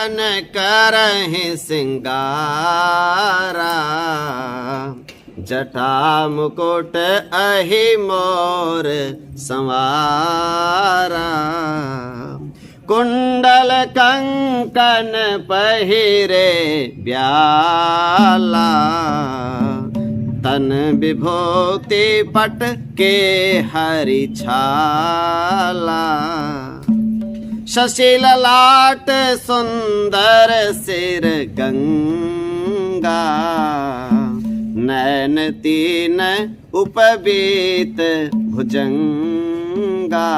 कान करहि सिंगारा, जटा मुकुट अहि मोर संवारा। कुंडल कंकन पहिरे ब्याला, तन विभूति पट के हरि छाला। शशि ललाट सुंदर सिर गंगा, नैन तीन उपबीत भुजंगा।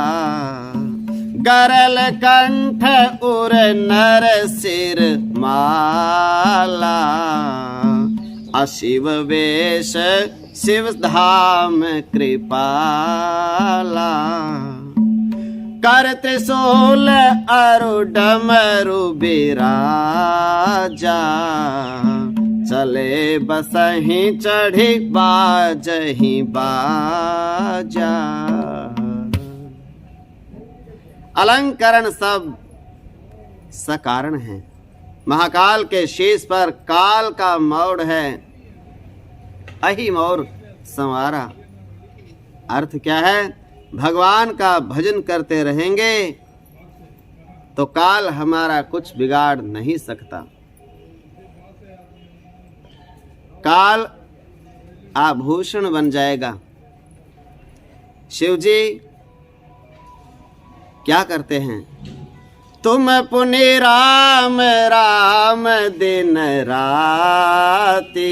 गरल कंठ उर नर सिर माला, अशिव वेश शिव धाम कृपाला। कर त्रिशूल अरु डमरु बिराजा, चले बसहि चढ़ी बाजहि बाजा। अलंकरण सब सकारण है। महाकाल के शीश पर काल का मौड़ है, अहि मोर संवारा। अर्थ क्या है? भगवान का भजन करते रहेंगे तो काल हमारा कुछ बिगाड़ नहीं सकता। काल आभूषण बन जाएगा। शिव जी क्या करते हैं? तुम पुनि राम राम दिन राती,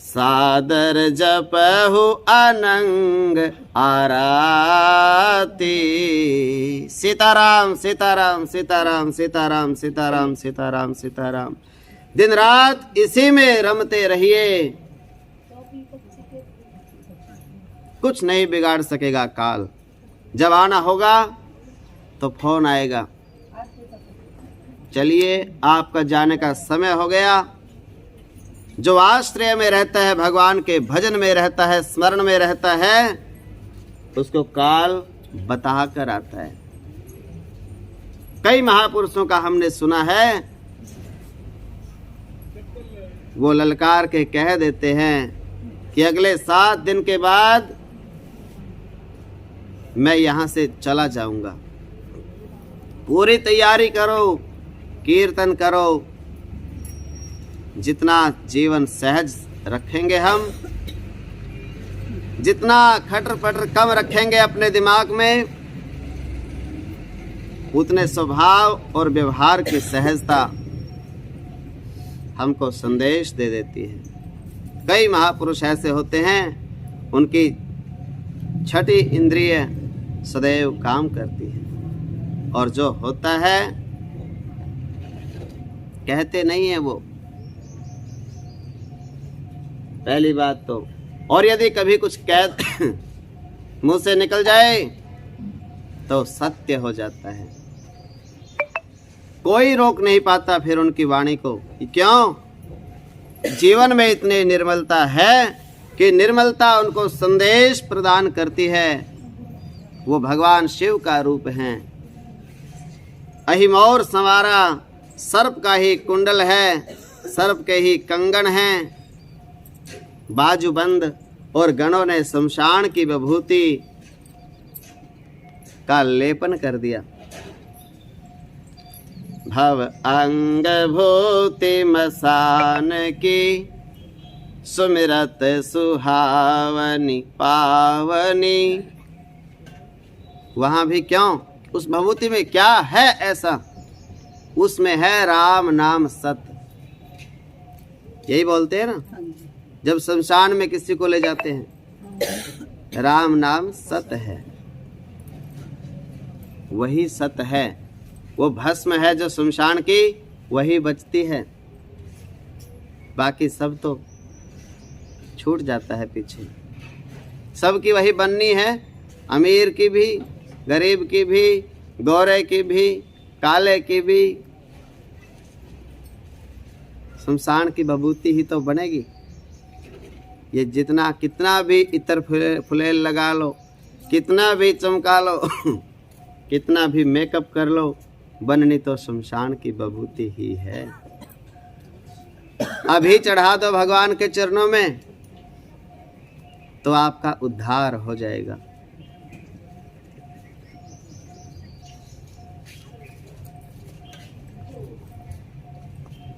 सादर जपहु अनंग आराती। सीताराम सीताराम सीताराम सीताराम सीताराम सीताराम सीताराम। दिन रात इसी में रमते रहिए, कुछ नहीं बिगाड़ सकेगा काल। जब आना होगा तो फोन आएगा, चलिए आपका जाने का समय हो गया। जो आश्रय में रहता है, भगवान के भजन में रहता है, स्मरण में रहता है, उसको काल बता कर आता है। कई महापुरुषों का हमने सुना है, वो ललकार के कह देते हैं कि अगले 7 दिन के बाद मैं यहां से चला जाऊंगा। पूरी तैयारी करो, कीर्तन करो। जितना जीवन सहज रखेंगे हम, जितना खटर पटर कम रखेंगे अपने दिमाग में, उतने स्वभाव और व्यवहार की सहजता हमको संदेश दे देती है। कई महापुरुष ऐसे होते हैं, उनकी छठी इंद्रिय सदैव काम करती है, और जो होता है कहते नहीं है वो, पहली बात तो। और यदि कभी कुछ कह मुंह से निकल जाए तो सत्य हो जाता है। कोई रोक नहीं पाता फिर उनकी वाणी को। क्यों? जीवन में इतनी निर्मलता है कि निर्मलता उनको संदेश प्रदान करती है। वो भगवान शिव का रूप हैं। अहिमोर संवारा, सर्प का ही कुंडल है, सर्प के ही कंगन हैं, बाजूबंद, और गणों ने शमशान की विभूति का लेपन कर दिया। भव अंग भूति मसान की, सुमिरत सुहावनी पावनी। वहां भी क्यों? उस भभूति में क्या है ऐसा? उसमें है राम नाम सत्य। यही बोलते हैं ना, जब शमशान में किसी को ले जाते हैं, राम नाम सत्य है, वही सत्य है। वो भस्म है जो शमशान की, वही बचती है, बाकी सब तो छूट जाता है पीछे। सबकी वही बननी है, अमीर की भी, गरीब की भी, गोरे की भी, काले की भी। शमशान की विभूति ही तो बनेगी। ये जितना कितना भी इतर फुलेल लगा लो, कितना भी चमका लो, कितना भी मेकअप कर लो, बननी तो शमशान की बभूति ही है। अभी चढ़ा दो भगवान के चरणों में तो आपका उद्धार हो जाएगा।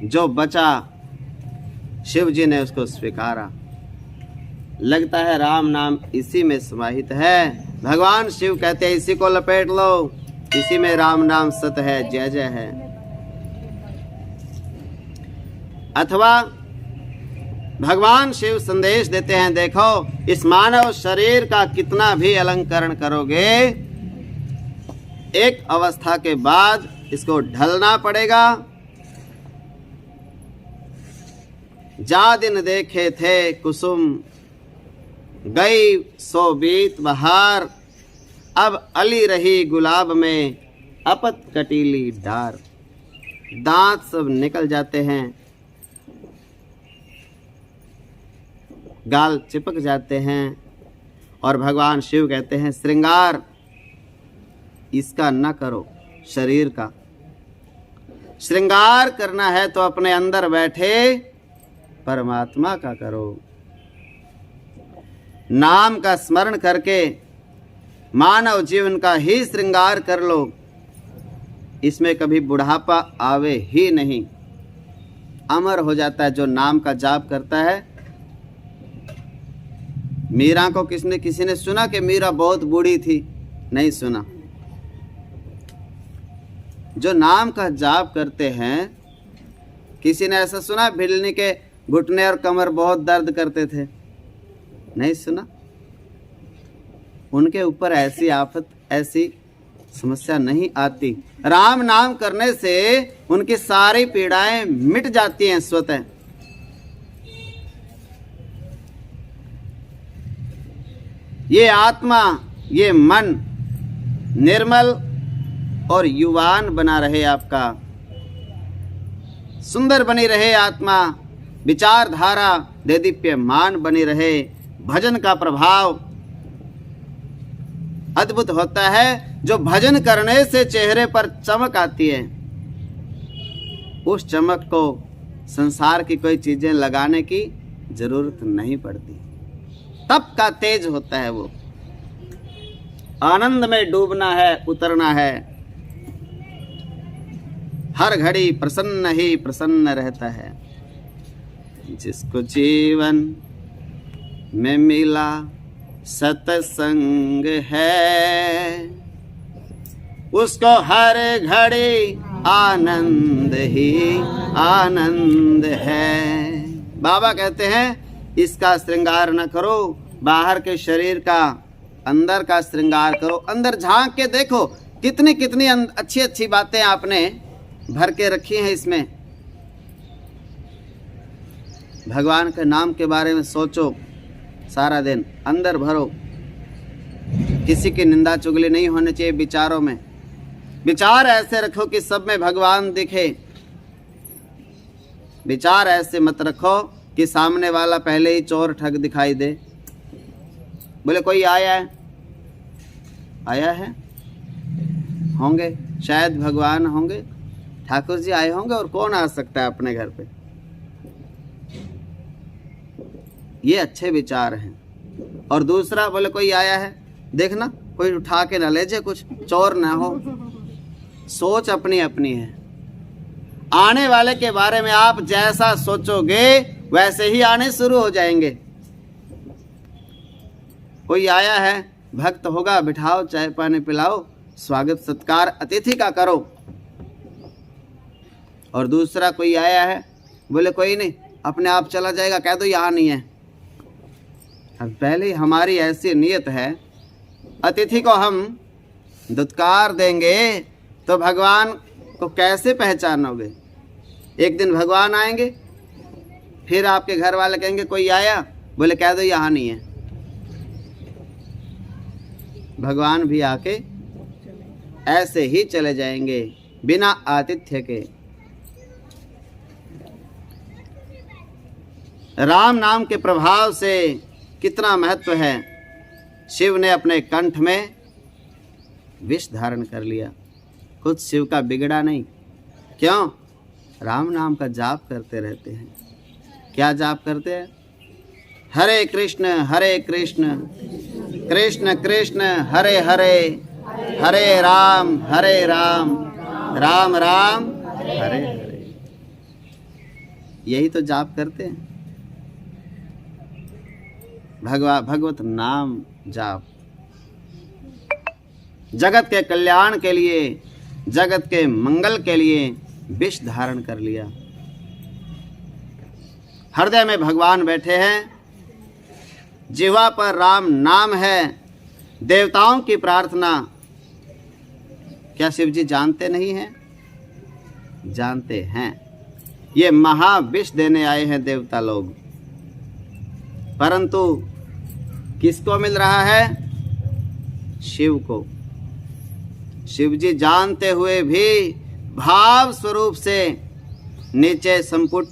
जो बचा शिव जी ने उसको स्वीकारा। लगता है राम नाम इसी में समाहित है। भगवान शिव कहते हैं इसी को लपेट लो, इसी में राम नाम सत है, जय जय है। अथवा भगवान शिव संदेश देते हैं, देखो इस मानव शरीर का कितना भी अलंकरण करोगे, एक अवस्था के बाद इसको ढलना पड़ेगा। जा दिन देखे थे कुसुम, गई सो बीत बहार, अब अली रही गुलाब में, अपत कटीली डार। दांत सब निकल जाते हैं, गाल चिपक जाते हैं, और भगवान शिव कहते हैं श्रृंगार इसका न करो, शरीर का श्रृंगार करना है तो अपने अंदर बैठे परमात्मा का करो। नाम का स्मरण करके मानव जीवन का ही श्रृंगार कर लो, इसमें कभी बुढ़ापा आवे ही नहीं। अमर हो जाता है जो नाम का जाप करता है। मीरा को किसी ने सुना कि मीरा बहुत बूढ़ी थी? नहीं सुना। जो नाम का जाप करते हैं, किसी ने ऐसा सुना भिलनी के घुटने और कमर बहुत दर्द करते थे? नहीं सुना। उनके ऊपर ऐसी आफत, ऐसी समस्या नहीं आती। राम नाम करने से उनकी सारी पीड़ाएं मिट जाती हैं स्वतः। ये आत्मा, ये मन निर्मल और युवान बना रहे, आपका सुंदर बनी रहे आत्मा, विचारधारा देदीप्यमान बनी रहे। भजन का प्रभाव अद्भुत होता है। जो भजन करने से चेहरे पर चमक आती है, उस चमक को संसार की कोई चीजें लगाने की जरूरत नहीं पड़ती। तप का तेज होता है वो। आनंद में डूबना है, उतरना है। हर घड़ी प्रसन्न ही प्रसन्न रहता है। जिसको जीवन में मिला सत्संग है, उसको हर घड़ी आनंद ही आनंद है। बाबा कहते हैं इसका श्रृंगार न करो, बाहर के शरीर का, अंदर का श्रृंगार करो। अंदर झांक के देखो कितनी कितनी अच्छी अच्छी बातें आपने भर के रखी हैं इसमें। भगवान के नाम के बारे में सोचो सारा दिन, अंदर भरो। किसी की निंदा चुगली नहीं होनी चाहिए विचारों में। विचार ऐसे रखो कि सब में भगवान दिखे। विचार ऐसे मत रखो कि सामने वाला पहले ही चोर ठग दिखाई दे। बोले कोई आया है, आया है, होंगे शायद भगवान होंगे, ठाकुर जी आए होंगे, और कौन आ सकता है अपने घर पे। ये अच्छे विचार हैं। और दूसरा, बोले कोई आया है, देखना कोई उठा के ना ले जाए, कुछ चोर ना हो। सोच अपनी अपनी है। आने वाले के बारे में आप जैसा सोचोगे वैसे ही आने शुरू हो जाएंगे। कोई आया है, भक्त होगा, बिठाओ, चाय पानी पिलाओ, स्वागत सत्कार अतिथि का करो। और दूसरा, कोई आया है, बोले कोई नहीं, अपने आप चला जाएगा, कह दो यहाँ नहीं है। अब पहले हमारी ऐसी नियत है, अतिथि को हम दुत्कार देंगे तो भगवान को कैसे पहचानोगे। एक दिन भगवान आएंगे, फिर आपके घर वाले कहेंगे कोई आया, बोले कह दो यहाँ नहीं है। भगवान भी आके ऐसे ही चले जाएंगे बिना आतिथ्य के। राम नाम के प्रभाव से कितना महत्व है। शिव ने अपने कंठ में विष धारण कर लिया। खुद शिव का बिगड़ा नहीं। क्यों? राम नाम का जाप करते रहते हैं। क्या जाप करते हैं? हरे कृष्ण कृष्ण कृष्ण हरे हरे, हरे राम राम राम हरे हरे। यही तो जाप करते हैं, भगवत नाम जाप। जगत के कल्याण के लिए, जगत के मंगल के लिए विष धारण कर लिया। हृदय में भगवान बैठे हैं, जिह्वा पर राम नाम है, देवताओं की प्रार्थना। क्या शिव जी जानते नहीं हैं? जानते हैं। ये महाविष देने आए हैं देवता लोग, परंतु किसको मिल रहा है? शिव को। शिव जी जानते हुए भी भाव स्वरूप से नीचे संपुट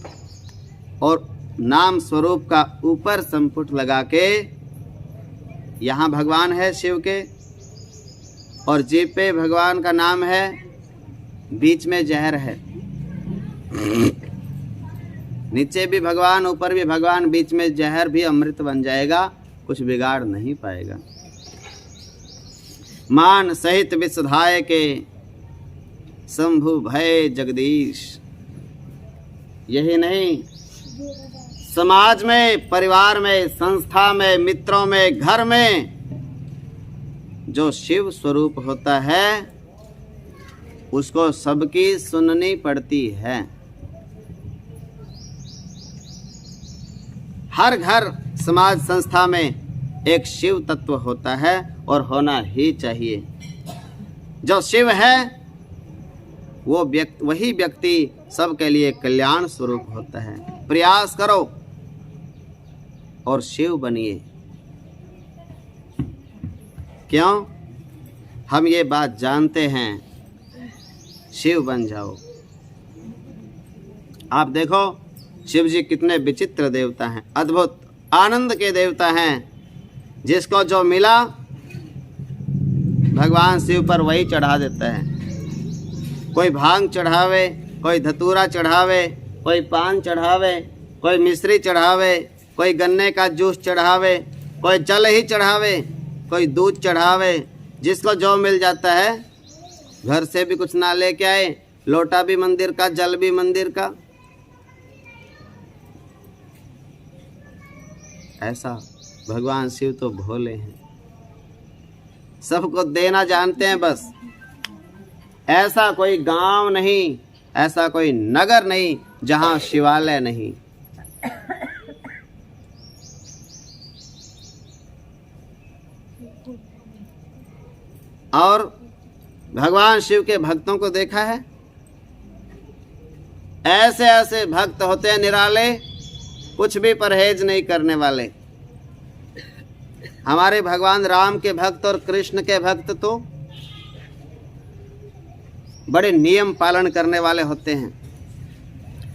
और नाम स्वरूप का ऊपर संपुट लगा के, यहाँ भगवान है शिव के, और जीभ पे भगवान का नाम है, बीच में जहर है। नीचे भी भगवान, ऊपर भी भगवान, बीच में जहर भी अमृत बन जाएगा, कुछ बिगाड़ नहीं पाएगा। मान सहित विषधाय के शंभु भय जगदीश। यही नहीं, समाज में, परिवार में, संस्था में, मित्रों में, घर में जो शिव स्वरूप होता है उसको सबकी सुननी पड़ती है। हर घर, समाज, संस्था में एक शिव तत्व होता है और होना ही चाहिए। जो शिव है वही व्यक्ति सबके लिए कल्याण स्वरूप होता है। प्रयास करो और शिव बनिए। क्यों? हम ये बात जानते हैं, शिव बन जाओ। आप देखो शिव जी कितने विचित्र देवता हैं, अद्भुत आनंद के देवता हैं। जिसको जो मिला भगवान शिव पर वही चढ़ा देता है। कोई भांग चढ़ावे, कोई धतूरा चढ़ावे, कोई पान चढ़ावे, कोई मिश्री चढ़ावे, कोई गन्ने का जूस चढ़ावे, कोई जल ही चढ़ावे, कोई दूध चढ़ावे। जिसको जो मिल जाता है, घर से भी कुछ ना लेके आए, लोटा भी मंदिर का, जल भी मंदिर का। ऐसा भगवान शिव तो भोले हैं, सबको देना जानते हैं बस। ऐसा कोई गांव नहीं, ऐसा कोई नगर नहीं जहां शिवालय नहीं। और भगवान शिव के भक्तों को देखा है, ऐसे ऐसे भक्त होते हैं निराले, कुछ भी परहेज नहीं करने वाले। हमारे भगवान राम के भक्त और कृष्ण के भक्त तो बड़े नियम पालन करने वाले होते हैं,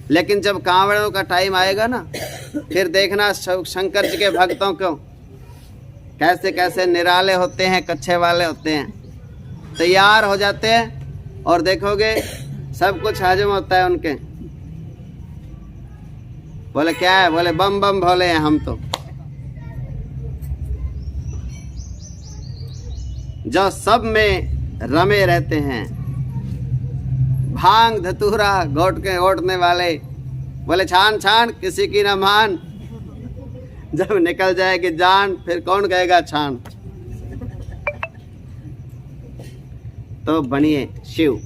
लेकिन जब कांवड़ों का टाइम आएगा ना, फिर देखना शंकर जी के भक्तों को कैसे कैसे निराले होते हैं, कच्छे वाले होते हैं, तैयार हो जाते हैं और देखोगे सब कुछ हजम होता है उनके। बोले क्या है? बोले बम बम भोले हैं हम तो। जो सब में रमे रहते हैं, भांग धतूरा घोट के ओटने वाले, बोले छान छान किसी की न मान, जब निकल जाएगी जान फिर कौन कहेगा छान। तो बनिए शिव,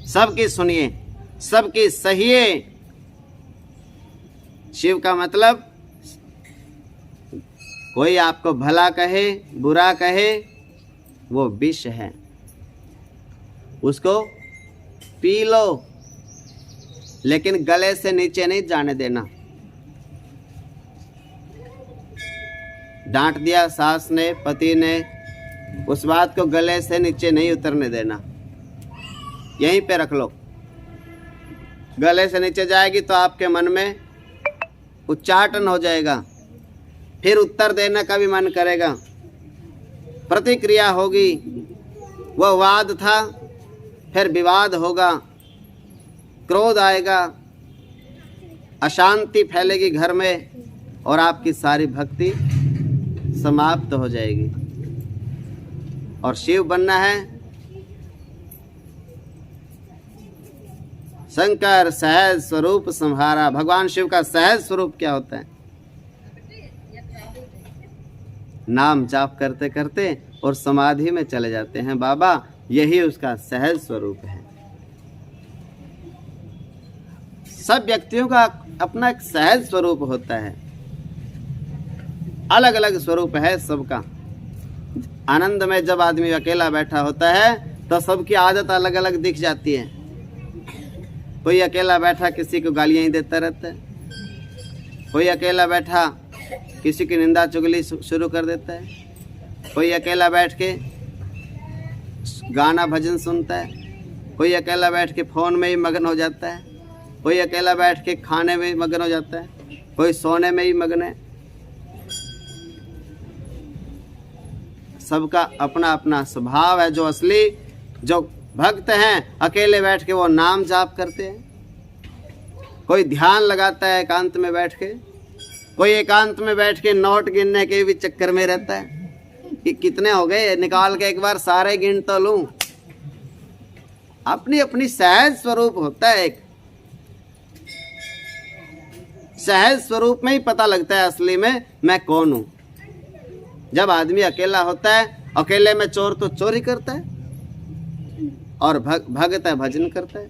सबकी सुनिए, सबकी सहिए। शिव का मतलब कोई आपको भला कहे, बुरा कहे, वो विष है, उसको पी लो, लेकिन गले से नीचे नहीं जाने देना। डांट दिया सास ने, पति ने, उस बात को गले से नीचे नहीं उतरने देना, यहीं पे रख लो। गले से नीचे जाएगी तो आपके मन में उच्चाटन हो जाएगा, फिर उत्तर देने का भी मन करेगा, प्रतिक्रिया होगी। वह वाद था फिर विवाद होगा, क्रोध आएगा, अशांति फैलेगी घर में और आपकी सारी भक्ति समाप्त हो जाएगी। और शिव बनना है, शंकर सहज स्वरूप संहारा। भगवान शिव का सहज स्वरूप क्या होता है? नाम जाप करते करते और समाधि में चले जाते हैं बाबा, यही उसका सहज स्वरूप है। सब व्यक्तियों का अपना एक सहज स्वरूप होता है, अलग अलग स्वरूप है सबका। आनंद में जब आदमी अकेला बैठा होता है तो सबकी आदत अलग अलग दिख जाती है। कोई अकेला बैठा किसी को गालियां ही देता रहता है, कोई अकेला बैठा किसी की निंदा चुगली शुरू कर देता है, कोई अकेला बैठ के गाना भजन सुनता है, कोई अकेला बैठ के फ़ोन में ही मगन हो जाता है, कोई अकेला बैठ के खाने में ही मगन हो जाता है, कोई सोने में ही मगन है। सबका अपना अपना स्वभाव है। जो असली जो भक्त हैं अकेले बैठ के वो नाम जाप करते हैं, कोई ध्यान लगाता है एकांत में बैठ के, कोई एकांत में बैठ के नोट गिनने के भी चक्कर में रहता है कि कितने हो गए, निकाल के एक बार सारे गिन तो लूं। अपनी अपनी सहज स्वरूप होता है। एक सहज स्वरूप में ही पता लगता है असली में मैं कौन हूं। जब आदमी अकेला होता है, अकेले में चोर तो चोरी करता है और भगत है भजन करता है।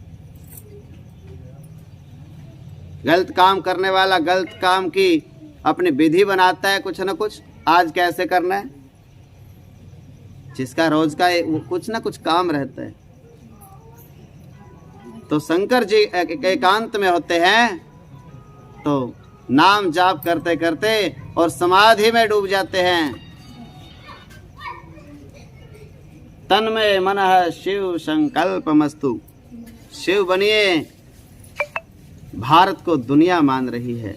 गलत काम करने वाला गलत काम की अपनी विधि बनाता है, कुछ ना कुछ आज कैसे करना है। जिसका रोज का कुछ ना कुछ काम रहता है। तो शंकर जी एकांत में होते हैं तो नाम जाप करते करते और समाधि में डूब जाते हैं। तन्मय मनः शिव संकल्पमस्तु। शिव बनिए। भारत को दुनिया मान रही है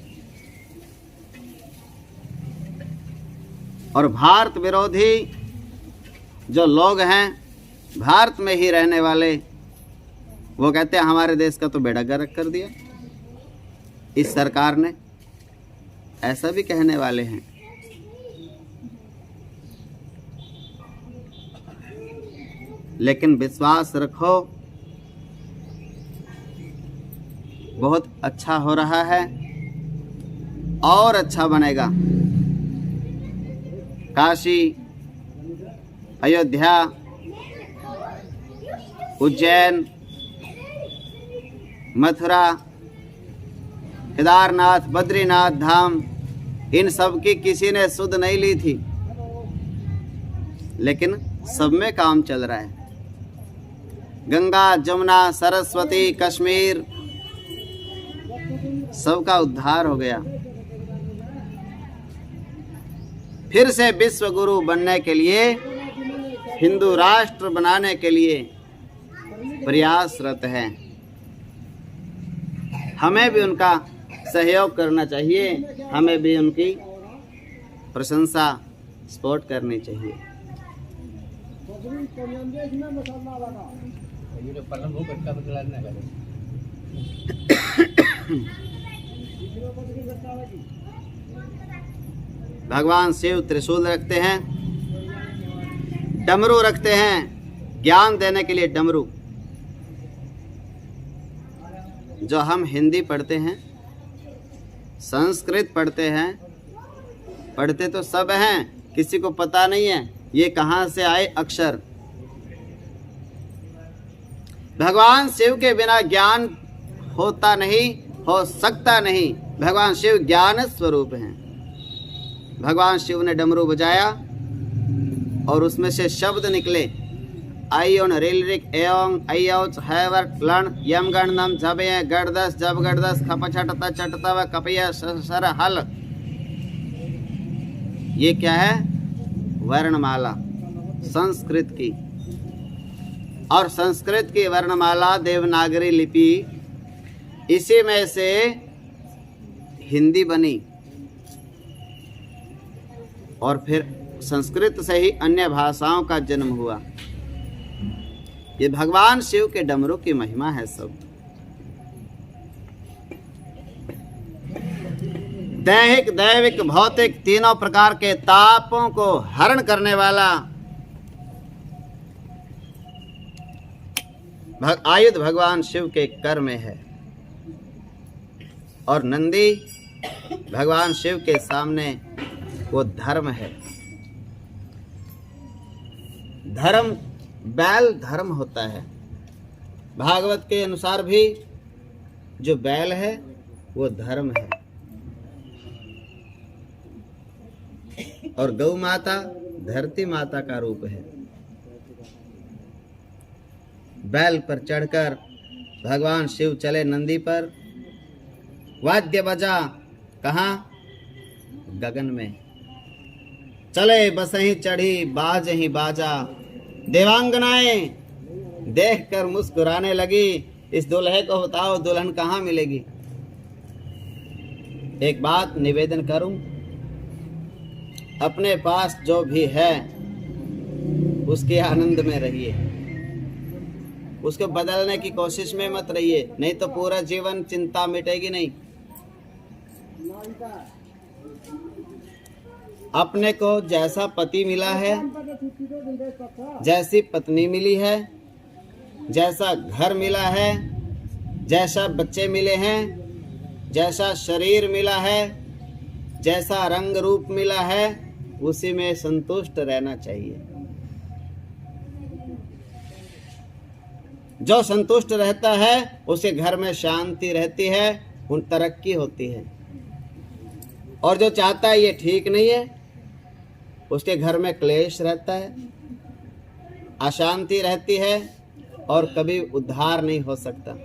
और भारत विरोधी जो लोग हैं, भारत में ही रहने वाले, वो कहते हैं हमारे देश का तो बेड़ा गर्क कर दिया इस सरकार ने, ऐसा भी कहने वाले हैं। लेकिन विश्वास रखो, बहुत अच्छा हो रहा है और अच्छा बनेगा। काशी, अयोध्या, उज्जैन, मथुरा, केदारनाथ, बद्रीनाथ धाम, इन सब की किसी ने सुध नहीं ली थी, लेकिन सब में काम चल रहा है। गंगा, जमुना, सरस्वती, कश्मीर, सबका उद्धार हो गया। फिर से विश्व गुरु बनने के लिए, हिंदू राष्ट्र बनाने के लिए प्रयासरत है। हमें भी उनका सहयोग करना चाहिए, हमें भी उनकी प्रशंसा सपोर्ट करनी चाहिए। भगवान शिव त्रिशूल रखते हैं, डमरू रखते हैं, ज्ञान देने के लिए डमरू। जो हम हिंदी पढ़ते हैं, संस्कृत पढ़ते हैं, पढ़ते तो सब हैं, किसी को पता नहीं है ये कहाँ से आए अक्षर। भगवान शिव के बिना ज्ञान होता नहीं, हो सकता नहीं। भगवान शिव ज्ञान स्वरूप हैं। भगवान शिव ने डमरू बजाया और उसमें से शब्द निकले, आयोन रिलरिक एवं अयोच हैवर लन यम गणनम जबे गड़दस जब गड़दस खप छटता चटता व कपिया सर हल। ये क्या है? वर्णमाला संस्कृत की। और संस्कृत की वर्णमाला देवनागरी लिपि, इसी में से हिंदी बनी और फिर संस्कृत से ही अन्य भाषाओं का जन्म हुआ। ये भगवान शिव के डमरू की महिमा है सब। दैहिक, दैविक, भौतिक तीनों प्रकार के तापों को हरण करने वाला आयुध भगवान शिव के कर में है। और नंदी भगवान शिव के सामने वो धर्म है। धर्म, बैल धर्म होता है। भागवत के अनुसार भी जो बैल है वो धर्म है। और गौ माता धरती माता का रूप है। बैल पर चढ़कर भगवान शिव चले नंदी पर। वाद्य बजा कहाँ? गगन में। चले बसही चढ़ी बाज ही बाजा। देवांगनाएं देखकर मुस्कुराने लगी। इस दुल्हे को बताओ दुल्हन कहाँ मिलेगी। एक बात निवेदन करूं, अपने पास जो भी है उसके आनंद में रहिए, उसको बदलने की कोशिश में मत रहिए, नहीं तो पूरा जीवन चिंता मिटेगी नहीं। अपने को जैसा पति मिला है, जैसी पत्नी मिली है, जैसा घर मिला है, जैसा बच्चे मिले हैं, जैसा शरीर मिला है, जैसा रंग रूप मिला है, उसी में संतुष्ट रहना चाहिए। जो संतुष्ट रहता है उसके घर में शांति रहती है, उन तरक्की होती है। और जो चाहता है ये ठीक नहीं है, उसके घर में क्लेश रहता है, अशांति रहती है और कभी उद्धार नहीं हो सकता।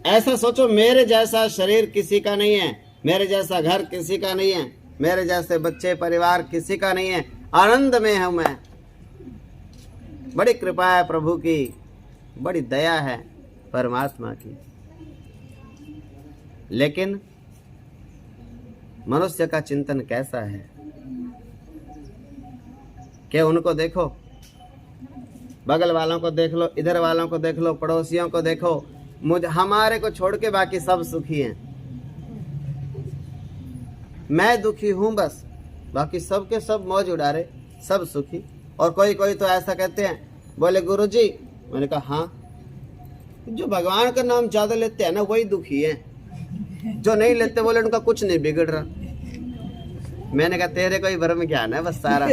ऐसा सोचो, मेरे जैसा शरीर किसी का नहीं है, मेरे जैसा घर किसी का नहीं है, मेरे जैसे बच्चे परिवार किसी का नहीं है, आनंद में हूं मैं। बड़ी कृपा है प्रभु की, बड़ी दया है परमात्मा की। लेकिन मनुष्य का चिंतन कैसा है कि उनको देखो, बगल वालों को देख लो, इधर वालों को देख लो, पड़ोसियों को देखो, हमारे को छोड़ के बाकी सब सुखी हैं। मैं दुखी हूं बस, बाकी सब के सब मौज उड़ा रहे, सब सुखी। और कोई कोई तो ऐसा कहते हैं, बोले गुरुजी, मैंने कहा हाँ, जो भगवान का नाम ज्यादा लेते हैं ना वही दुखी है, जो नहीं लेते बोले उनका कुछ नहीं बिगड़ रहा। मैंने कहा तेरे को ही भ्रम ज्ञान है बस सारा।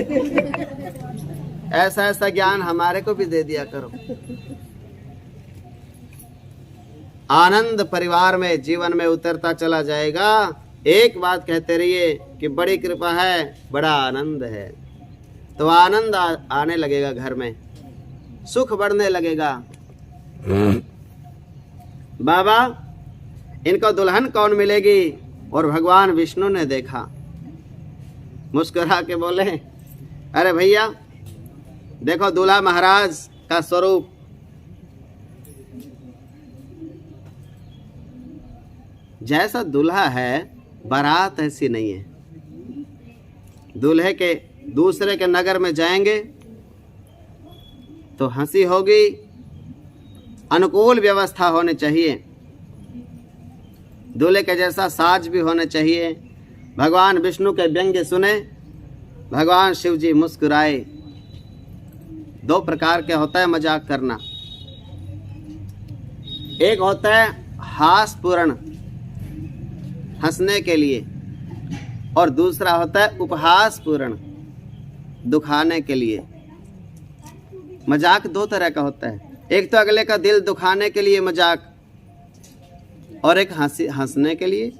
ऐसा ऐसा ज्ञान हमारे को भी दे दिया करो। आनंद परिवार में जीवन में उतरता चला जाएगा। एक बात कहते रहिए कि बड़ी कृपा है, बड़ा आनंद है, तो आनंद आने लगेगा, घर में सुख बढ़ने लगेगा। बाबा, इनको दुल्हन कौन मिलेगी? और भगवान विष्णु ने देखा, मुस्कुरा के बोले, अरे भैया देखो दूल्हा महाराज का स्वरूप। जैसा दूल्हा है बारात ऐसी नहीं है। दूल्हे के दूसरे के नगर में जाएंगे तो हंसी होगी, अनुकूल व्यवस्था होनी चाहिए, दूल्हे के जैसा साज भी होने चाहिए। भगवान विष्णु के व्यंग्य सुने, भगवान शिव जी मुस्कुराए। दो प्रकार के होता है मजाक करना, एक होता है हास्यपूर्ण हंसने के लिए, और दूसरा होता है उपहासपूर्ण दुखाने के लिए। मजाक दो तरह का होता है, एक तो अगले का दिल दुखाने के लिए मजाक, और एक हंसने के लिए।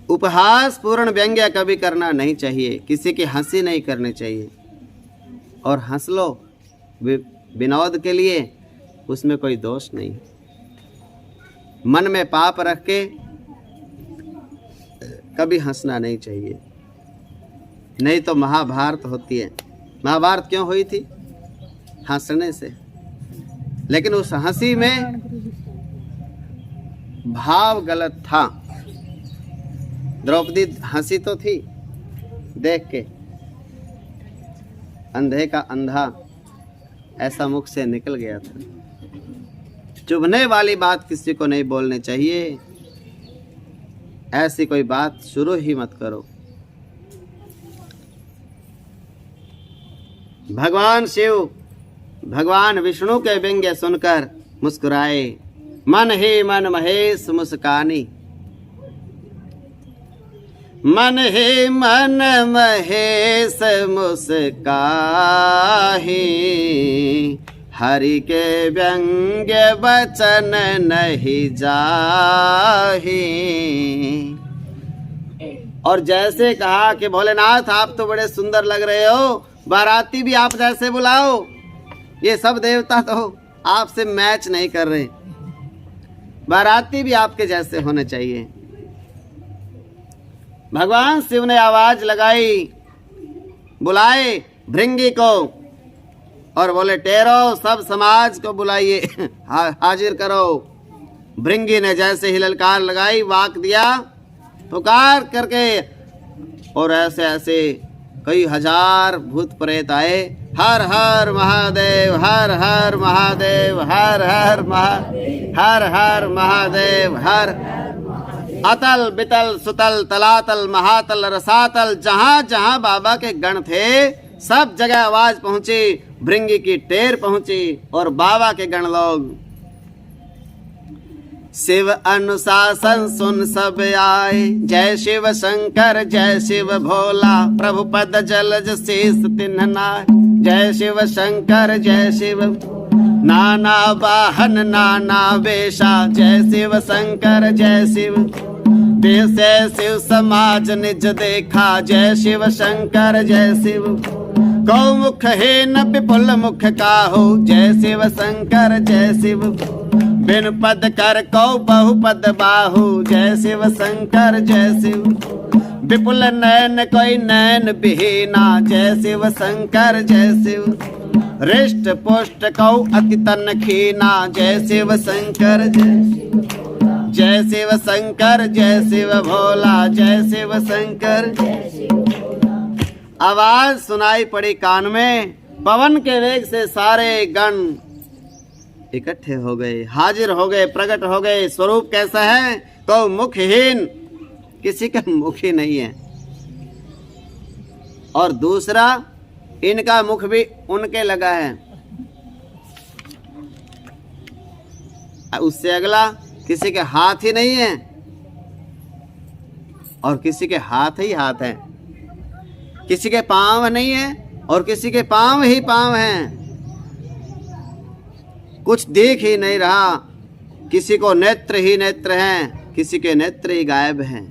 उपहासपूर्ण व्यंग्य कभी करना नहीं चाहिए, किसी की हंसी नहीं करनी चाहिए। और हंस लो विनोद के लिए, उसमें कोई दोष नहीं। मन में पाप रख के कभी हंसना नहीं चाहिए, नहीं तो महाभारत होती है। महाभारत क्यों हुई थी? हंसने से। लेकिन उस हंसी में भाव गलत था। द्रौपदी हंसी तो थी, देख के अंधे का अंधा ऐसा मुख से निकल गया था। चुभने वाली बात किसी को नहीं बोलनी चाहिए, ऐसी कोई बात शुरू ही मत करो। भगवान शिव भगवान विष्णु के व्यंग्य सुनकर मुस्कुराए। मन ही मन महेश मुस्कानी, मन ही मन महेश मुस्काही, हरि के व्यंग्य वचन नहीं जाही। और जैसे कहा कि भोलेनाथ आप तो बड़े सुंदर लग रहे हो, बाराती भी आप जैसे बुलाओ। ये सब देवता तो आपसे मैच नहीं कर रहे, बाराती भी आपके जैसे होने चाहिए। भगवान शिव ने आवाज लगाई, बुलाए भृंगी को और बोले टेरो सब समाज को बुलाइए, हाजिर करो। भृंगी ने जैसे ही ललकार लगाई, वाक दिया, पुकार करके, और ऐसे ऐसे कई हजार भूत प्रेत आए। हर हर महादेव, हर हर महादेव, हर हर महादेव, हर अतल बितल सुतल तलातल महातल रसातल, जहां जहां बाबा के गण थे सब जगह आवाज पहुंची, भृंगी की टेर पहुंची और बाबा के गण लोग। शिव अनुशासन सुन सब आए, जय शिव शंकर जय शिव भोला, प्रभु पद जलज शीस तिन्ह नाय। जय शिव शंकर जय शिव, नाना वाहन नाना वेशा, जय शिव शंकर जय शिव। वैसे शिव समाज निज देखा, जय शिव शंकर जय शिव। गौ मुख हीन विपुल मुख काहू, जय शिव शंकर जय शिव। बिन पद कर कौ बहुपद बाहु, जय शिव शंकर जय शिव। विपुल नयन कोई नयन बिहीना, जय शिव शंकर जय शिव। हृष्ट पुष्ट कौ अति तन खीना, जय शिव शंकर जय शिव। जय शिव शंकर जय शिव भोला, जय शिव शंकर जय शिव। आवाज सुनाई पड़ी कान में, पवन के वेग से सारे गण इकट्ठे हो गए, हाजिर हो गए, प्रकट हो गए। स्वरूप कैसा है? तो मुखहीन, किसी का मुख ही नहीं है। और दूसरा, इनका मुख भी उनके लगा है। उससे अगला, किसी के हाथ ही नहीं है और किसी के हाथ ही हाथ है। किसी के पांव नहीं है और किसी के पांव ही पांव हैं। कुछ देख ही नहीं रहा, किसी को नेत्र ही नेत्र हैं, किसी के नेत्र ही गायब हैं।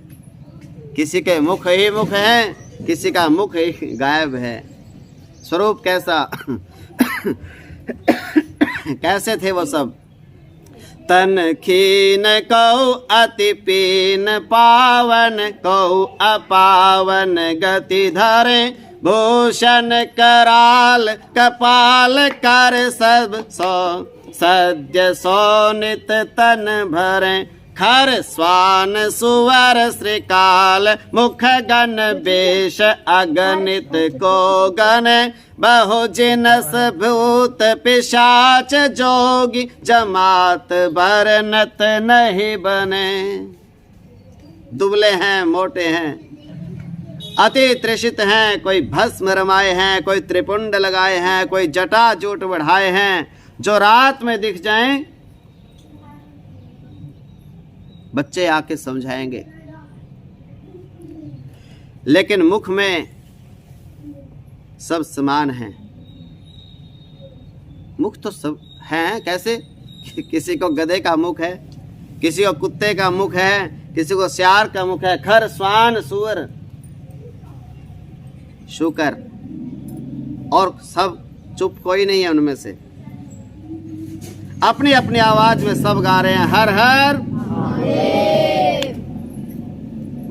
किसी के मुख ही मुख हैं, किसी का मुख ही गायब है। स्वरूप कैसा कैसे थे वो सब? तन खीन कौ अति पीन, पावन कौ अपावन गति धरे। भूषण कराल कपाल कर सब सो, सद्य सोनित तन भरे। खर स्वान सुवर श्रीकाल, मुख गण बेश अगणित को गण। बहु जिनस भूत पिशाच जोगी, जमात भरनत नहीं बने। दुबले हैं, मोटे हैं, अति त्रिषित हैं, कोई भस्म रमाए हैं, कोई त्रिपुंड लगाए हैं, कोई जटा जूट बढ़ाए हैं। जो रात में दिख जाएं, बच्चे आके समझाएंगे, लेकिन मुख में सब समान हैं। मुख तो सब हैं। कैसे? किसी को गधे का मुख है, किसी को कुत्ते का मुख है, किसी को सियार का मुख है। खर स्वान सुअर शुकर, और सब चुप कोई नहीं है उनमें से। अपनी अपनी आवाज में सब गा रहे हैं हर हर।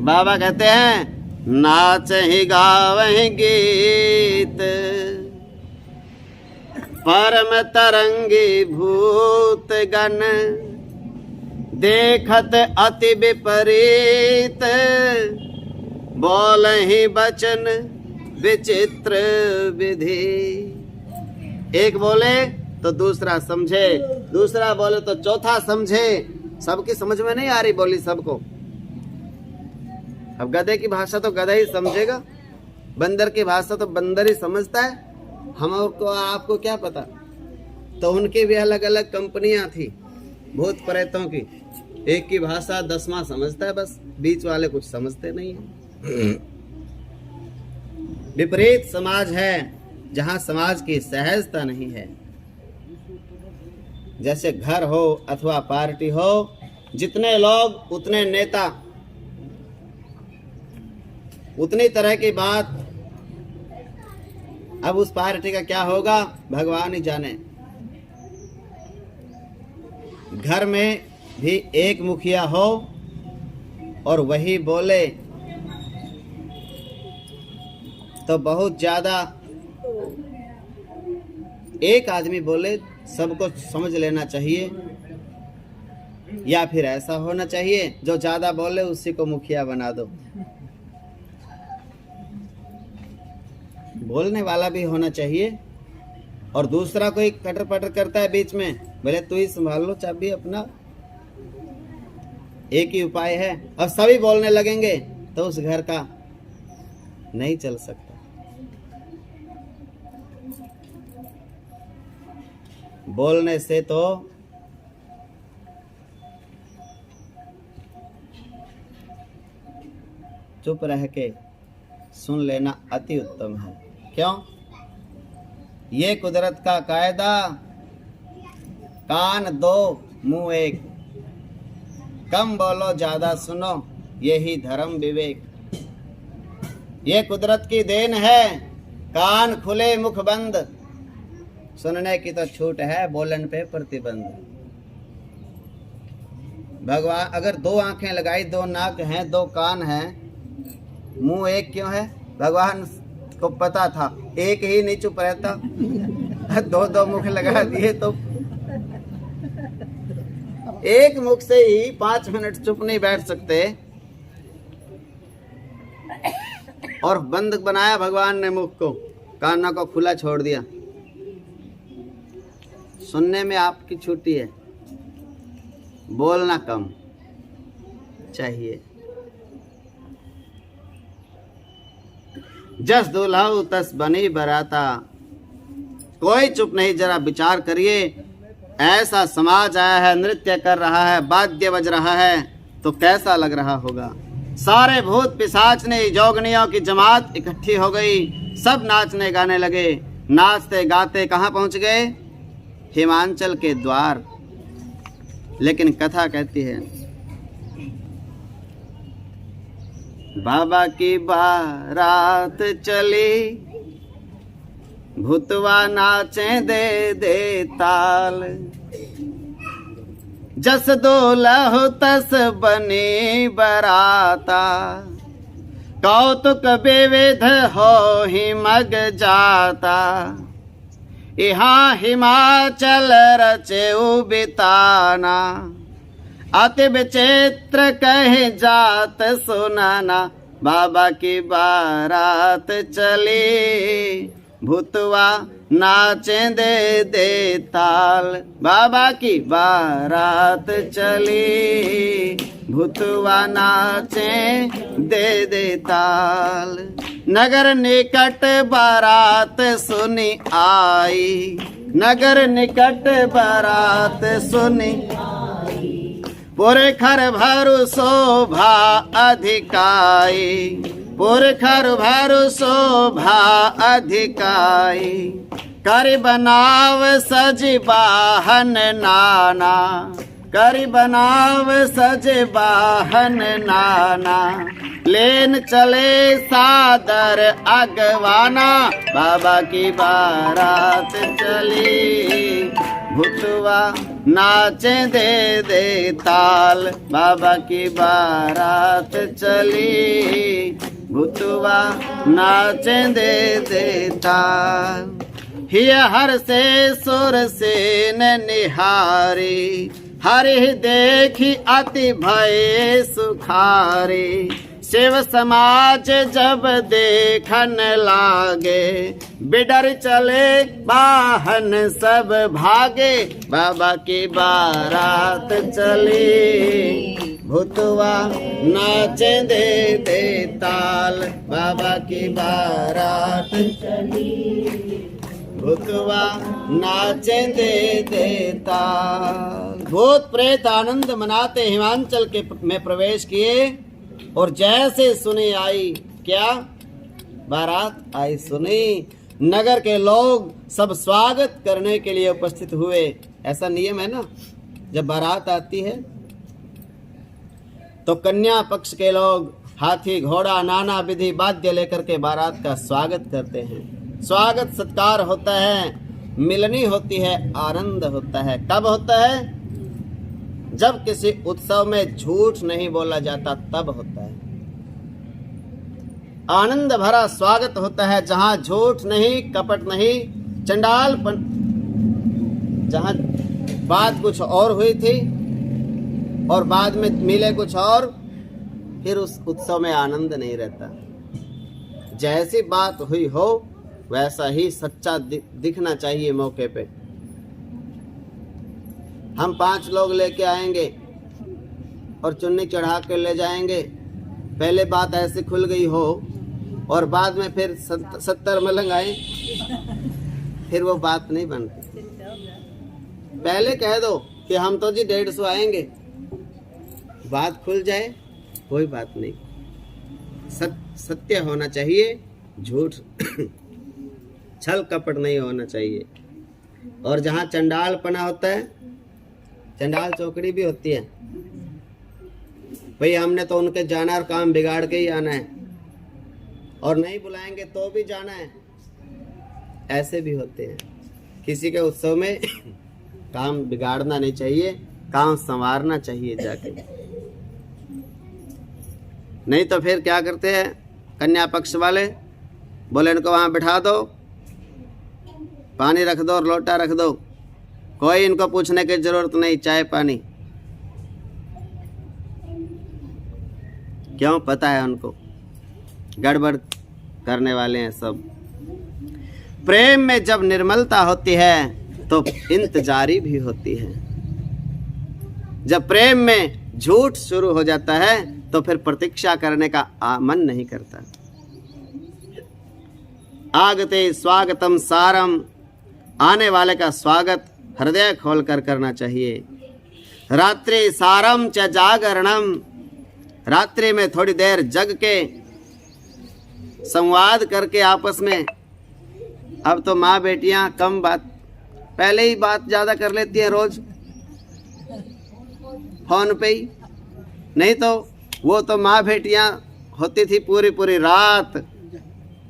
बाबा कहते हैं नाच ही गावहि गीत, परम तरंगी भूत गण। देखत अति विपरीत, बोलहि बचन विचित्र विधि। एक बोले तो दूसरा समझे, दूसरा बोले तो चौथा समझे। सबकी समझ में नहीं आ रही बोली सबको। अब गधे की भाषा तो गधा ही समझेगा, बंदर की भाषा तो बंदर ही समझता है। हमको आपको क्या पता। तो उनकी भी अलग अलग कंपनियां थी भूत प्रेतों की। एक की भाषा 10वां समझता है, बस बीच वाले कुछ समझते नहीं है। विपरीत समाज है जहां समाज की सहजता नहीं है। जैसे घर हो अथवा पार्टी हो, जितने लोग उतने नेता, उतनी तरह की बात। अब उस पार्टी का क्या होगा भगवान ही जाने। घर में भी एक मुखिया हो और वही बोले तो बहुत ज्यादा, एक आदमी बोले सबको समझ लेना चाहिए, या फिर ऐसा होना चाहिए जो ज्यादा बोले उसी को मुखिया बना दो। बोलने वाला भी होना चाहिए और दूसरा कोई कटर पटर करता है बीच में, बोले तू ही संभाल लो चाबी अपना। एक ही उपाय है। अब सभी बोलने लगेंगे तो उस घर का नहीं चल सकता। बोलने से तो चुप रह के सुन लेना अति उत्तम है। क्यों? ये कुदरत का कायदा, कान दो मुंह एक, कम बोलो ज्यादा सुनो, यही धर्म विवेक। ये कुदरत की देन है, कान खुले मुख बंद, सुनने की तो छूट है, बोलन पे प्रतिबंध। भगवान अगर 2 आंखें लगाई, 2 नाक हैं, 2 कान हैं, मुंह एक क्यों है? भगवान को पता था एक ही नहीं चुप रहता, 2 मुख लगा दिए तो एक मुख से ही 5 मिनट चुप नहीं बैठ सकते। और बंद बनाया भगवान ने मुख को, कानों को खुला छोड़ दिया। सुनने में आपकी छुट्टी है, बोलना कम चाहिए। जस दुल्हा तस बनी बराता। कोई चुप नहीं, जरा विचार करिए। ऐसा समाज आया है, नृत्य कर रहा है, वाद्य बज रहा है, तो कैसा लग रहा होगा। सारे भूत पिशाच ने जोगनियों की जमात इकट्ठी हो गई, सब नाचने गाने लगे। नाचते गाते कहाँ पहुंच गए? हिमांचल के द्वार। लेकिन कथा कहती है बाबा की बारात चली, भूतवा नाचे दे दे ताल। जस दुल्हा तस बनी बराता, कौतुक विविध हो ही मग जाता। यहाँ हिमाचल रचे बिताना, अति विचित्र कहे जात सुनाना। बाबा की बारात चली, भूतवा नाचे दे दे ताल। बाबा की बारात चली, भूतवा नाचे दे दे ताल। नगर निकट बारात सुनी आई, नगर निकट बारात सुनी। पुरखर भरु शोभा अधिकाई, पुरखर भरु शोभा अधिकाई। कर बनाव सज बाहन नाना, कर बनाव सज बाहन नाना। लेन चले सादर अगवाना, बाबा की बारात चली, भूतवा नाचे दे दे ताल। बाबा की बारात चली, भूतवा नाचे दे दे ताल। हिय हर से सुर से न निहारी, हरि देखी अति भय सुखारी। शिव समाज जब देखन लागे, बिडर चले वाहन सब भागे, बाबा की बारात चली। भूतवा नाचे दे दे ताल, बाबा की बारात चली। भूतवा नाचे दे दे ताल। भूत प्रेत आनंद मनाते हिमांचल के में प्रवेश किए, और जैसे सुनी आई, क्या बारात आई सुनी, नगर के लोग सब स्वागत करने के लिए उपस्थित हुए। ऐसा नियम है ना, जब बारात आती है तो कन्या पक्ष के लोग हाथी घोड़ा नाना विधि वाद्य लेकर के बारात का स्वागत करते हैं। स्वागत सत्कार होता है, मिलनी होती है, आनंद होता है। कब होता है? जब किसी उत्सव में झूठ नहीं बोला जाता, तब होता है। आनंद भरा स्वागत होता है, जहां झूठ नहीं, कपट नहीं, चंडालपन। जहां बात कुछ और हुई थी और बाद में मिले कुछ और, फिर उस उत्सव में आनंद नहीं रहता। जैसी बात हुई हो वैसा ही सच्चा दिखना चाहिए मौके पे। हम 5 लोग लेके आएंगे और चुन्नी चढ़ा के ले जाएंगे। पहले बात ऐसे खुल गई हो और बाद में फिर 70 मलंग आए, फिर वो बात नहीं बनती। पहले कह दो कि हम तो जी 150 आएंगे, बात खुल जाए, कोई बात नहीं। सत्य होना चाहिए, झूठ छल कपट नहीं होना चाहिए। और जहाँ चंडालपना होता है, चंडाल चौकड़ी भी होती है, भाई हमने तो उनके जाना और काम बिगाड़ के ही आना है, और नहीं बुलाएंगे तो भी जाना है, ऐसे भी होते हैं। किसी के उत्सव में काम बिगाड़ना नहीं चाहिए, काम संवारना चाहिए जाके। नहीं तो फिर क्या करते हैं कन्या पक्ष वाले, बोले इनको वहां बिठा दो, पानी रख दो और लोटा रख दो, कोई इनको पूछने की जरूरत नहीं, चाय पानी। क्यों? पता है उनको गड़बड़ करने वाले हैं सब। प्रेम में जब निर्मलता होती है तो इंतजारी भी होती है। जब प्रेम में झूठ शुरू हो जाता है तो फिर प्रतीक्षा करने का मन नहीं करता। आगते स्वागतम सारम, आने वाले का स्वागत हृदय खोलकर करना चाहिए। रात्रि सारम च जागरणम, रात्रि में थोड़ी देर जग के संवाद करके आपस में। अब तो माँ बेटियां कम बात, पहले ही बात ज़्यादा कर लेती हैं रोज फोन पे ही। नहीं तो वो तो माँ बेटियां होती थी पूरी पूरी रात।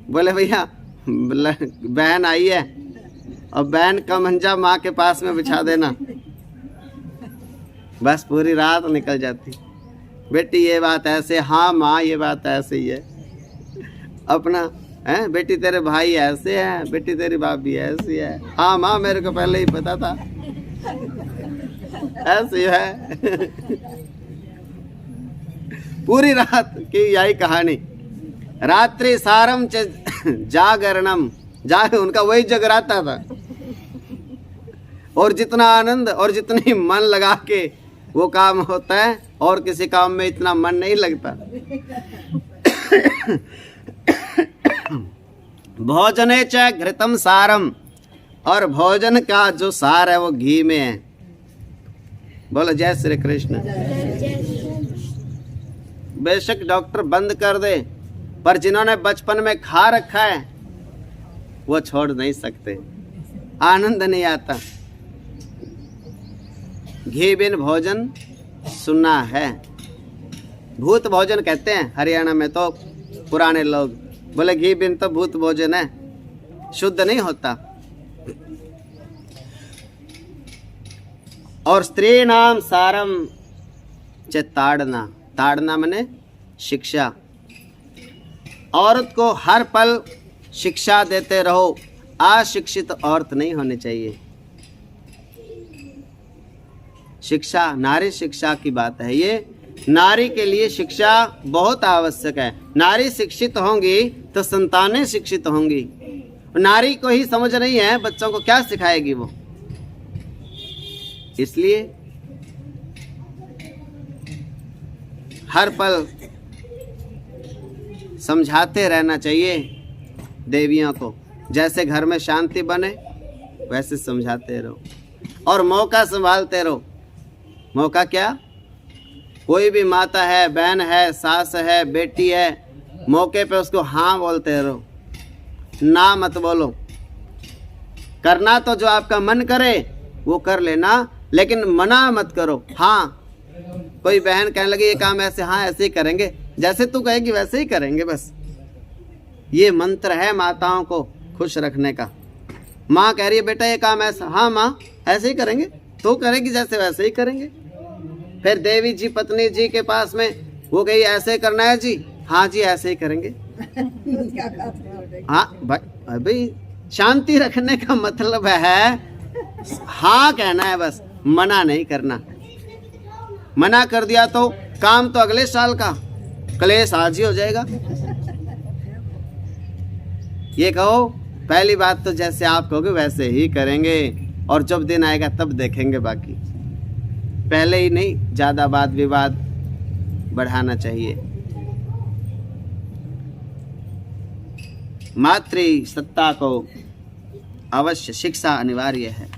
बोले भैया बहन आई है, और बहन का मंजा माँ के पास में बिछा देना, बस पूरी रात निकल जाती। बेटी ये बात ऐसे, हाँ माँ ये बात ऐसे ही है। अपना है बेटी तेरे भाई ऐसे है, बेटी तेरी भाभी ऐसी है, हाँ माँ मेरे को पहले ही पता था, ऐसे है। पूरी रात की यही कहानी। रात्रि सारम च जागरणम, जाग उनका वही जगराता था। और जितना आनंद और जितनी मन लगा के वो काम होता है, और किसी काम में इतना मन नहीं लगता। भोजने च घृतम सारम, और भोजन का जो सार है वो घी में है। बोलो जय श्री कृष्ण। बेशक डॉक्टर बंद कर दे, पर जिन्होंने बचपन में खा रखा है वो छोड़ नहीं सकते, आनंद नहीं आता। घी बिन भोजन सुना है, भूत भोजन कहते हैं हरियाणा में तो पुराने लोग। बोले घी बिन तो भूत भोजन है, शुद्ध नहीं होता। और स्त्री नाम सारम च ताड़ना, ताड़ना मने शिक्षा। औरत को हर पल शिक्षा देते रहो, अशिक्षित औरत नहीं होनी चाहिए। शिक्षा, नारी शिक्षा की बात है ये। नारी के लिए शिक्षा बहुत आवश्यक है। नारी शिक्षित होंगी तो संतानें शिक्षित होंगी। नारी को ही समझ नहीं है, बच्चों को क्या सिखाएगी वो। इसलिए हर पल समझाते रहना चाहिए देवियों को। जैसे घर में शांति बने वैसे समझाते रहो और मौका संभालते रहो। मौका क्या, कोई भी माता है, बहन है, सास है, बेटी है, मौके पे उसको हाँ बोलते रहो, ना मत बोलो। करना तो जो आपका मन करे वो कर लेना, लेकिन मना मत करो। हाँ, कोई बहन कहने लगी ये काम ऐसे, हाँ ऐसे ही करेंगे, जैसे तू कहेगी वैसे ही करेंगे। बस ये मंत्र है माताओं को खुश रखने का। माँ कह रही है बेटा ये काम ऐसा, हाँ माँ ऐसे ही करेंगे, तो करेगी जैसे वैसे ही करेंगे। फिर देवी जी पत्नी जी के पास में वो कही ऐसे करना है जी, हाँ जी ऐसे ही करेंगे। हाँ भाई शांति रखने का मतलब है हाँ कहना है, बस मना नहीं करना। मना कर दिया तो काम तो अगले साल का, क्लेश आज ही हो जाएगा। ये कहो पहली बात तो जैसे आप कहोगे वैसे ही करेंगे, और जब दिन आएगा तब देखेंगे बाकी। पहले ही नहीं ज़्यादा वाद विवाद बढ़ाना चाहिए। मातृ सत्ता को अवश्य शिक्षा अनिवार्य है।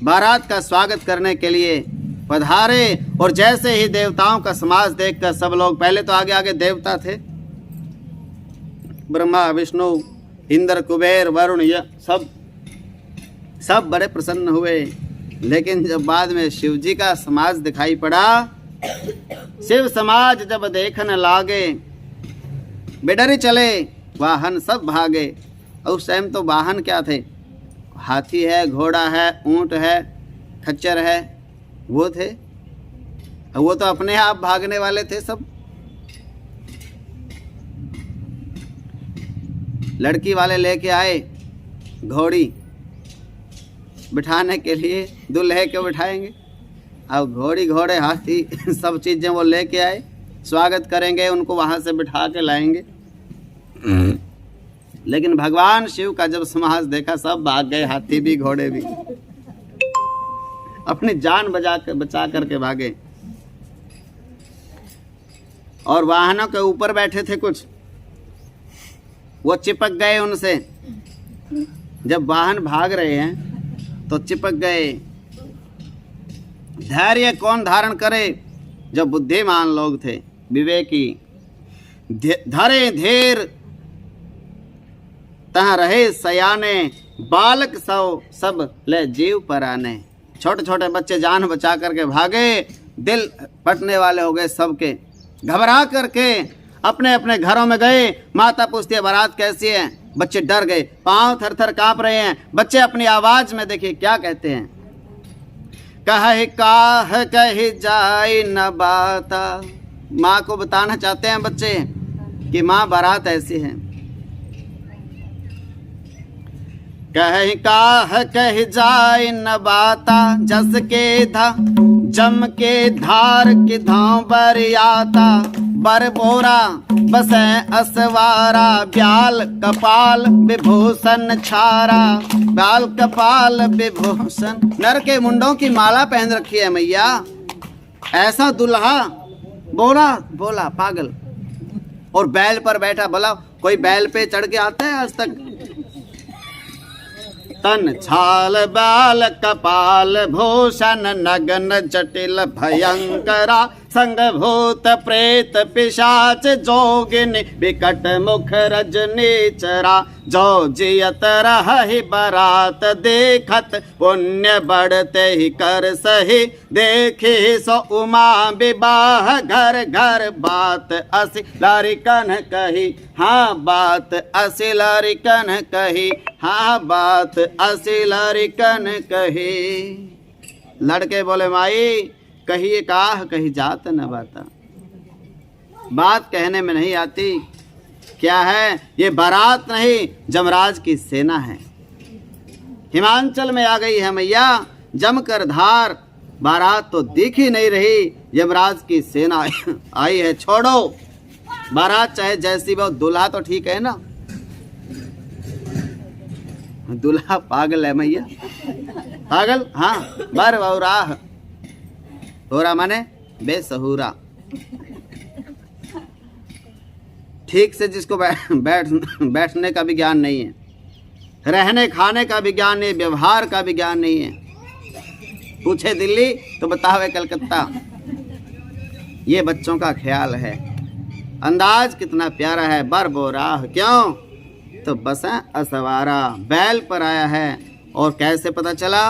बारात का स्वागत करने के लिए पधारे, और जैसे ही देवताओं का समाज देखकर सब लोग, पहले तो आगे आगे देवता थे, ब्रह्मा विष्णु इंद्र कुबेर वरुण, ये सब बड़े प्रसन्न हुए। लेकिन जब बाद में शिव जी का समाज दिखाई पड़ा, शिव समाज जब देखने लागे, बेडर चले, वाहन सब भागे। और उस टाइम तो वाहन क्या थे, हाथी है, घोड़ा है, ऊंट है, खच्चर है, वो थे। वो तो अपने आप भागने वाले थे सब। लड़की वाले लेके आए घोड़ी बिठाने के लिए, दूल्हे के बिठाएंगे। अब घोड़ी घोड़े हाथी सब चीजें वो लेके आए, स्वागत करेंगे, उनको वहां से बिठा के लाएंगे। लेकिन भगवान शिव का जब समाज देखा, सब भाग गए, हाथी भी घोड़े भी, अपनी जान बचा करके भागे। और वाहनों के ऊपर बैठे थे कुछ, वो चिपक गए उनसे। जब वाहन भाग रहे हैं तो चिपक गए। धैर्य कौन धारण करे, जो बुद्धिमान लोग थे, विवेकी। धरे धीर तहाँ रहे सयाने, बालक सब ले जीव पराने। छोटे छोटे बच्चे जान बचा करके भागे, दिल फटने वाले हो गए सबके। घबरा करके अपने अपने घरों में गए। माता पूछती है बारात कैसी है, बच्चे डर गए, पांव थर थर कांप रहे हैं। बच्चे अपनी आवाज में देखिए क्या कहते हैं, काह कही जाए न बाता। माँ को बताना चाहते हैं बच्चे कि माँ बारात ऐसी है। कह काह कह जाए न बाता, जस के धा जम के धार की धाम बरियाता। बर बोरा बसे असवारा, ब्याल कपाल विभूषण छारा। ब्याल कपाल विभूषण, नर के मुंडों की माला पहन रखी है मैया। ऐसा दुल्हा बोला पागल, और बैल पर बैठा। भला कोई बैल पे चढ़ के आता है आज तक? तन छाल बाल कपाल भूषण, नगन जटिल भयंकरा। संग भूत प्रेत पिशाच जोगिनी, विकट मुख रजनीचरा। जो जियत रहि बरात देखत, पुण्य बढ़ते ही कर सही। देखी सो उमा विवाह, घर घर बात असी लारिकन कही। हाँ बात असी लारिकन कही, हाँ बात असी लारिकन कही। लड़के बोले माई कहिए काह कही जात न बाता। बात कहने में नहीं आती। क्या है ये? बारात नहीं, जमराज की सेना है। हिमांचल में आ गई है मैया, जमकर धार, बारात तो दिख ही नहीं रही, यमराज की सेना आई है, छोड़ो। बारात चाहे जैसी भी हो, दूल्हा तो ठीक है ना। दूल्हा पागल है मैया, पागल, हाँ। बर बौराह, होरा माने बेसहुरा। ठीक से जिसको बैठने का भी ज्ञान नहीं है, रहने खाने का भी ज्ञान नहीं, व्यवहार का भी ज्ञान नहीं है। पूछे दिल्ली तो बतावे कलकत्ता। ये बच्चों का ख्याल है। अंदाज कितना प्यारा है। बर बोराह, क्यों? तो बसा असवारा, बैल पर आया है। और कैसे पता चला?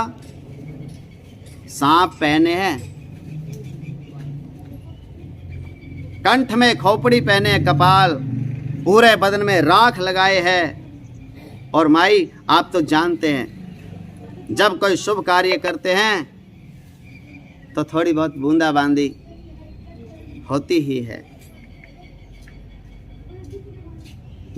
सांप पहने हैं, कंठ में खोपड़ी पहने, कपाल, पूरे बदन में राख लगाए है। और माई आप तो जानते हैं, जब कोई शुभ कार्य करते हैं तो थोड़ी बहुत बूंदाबांदी होती ही है।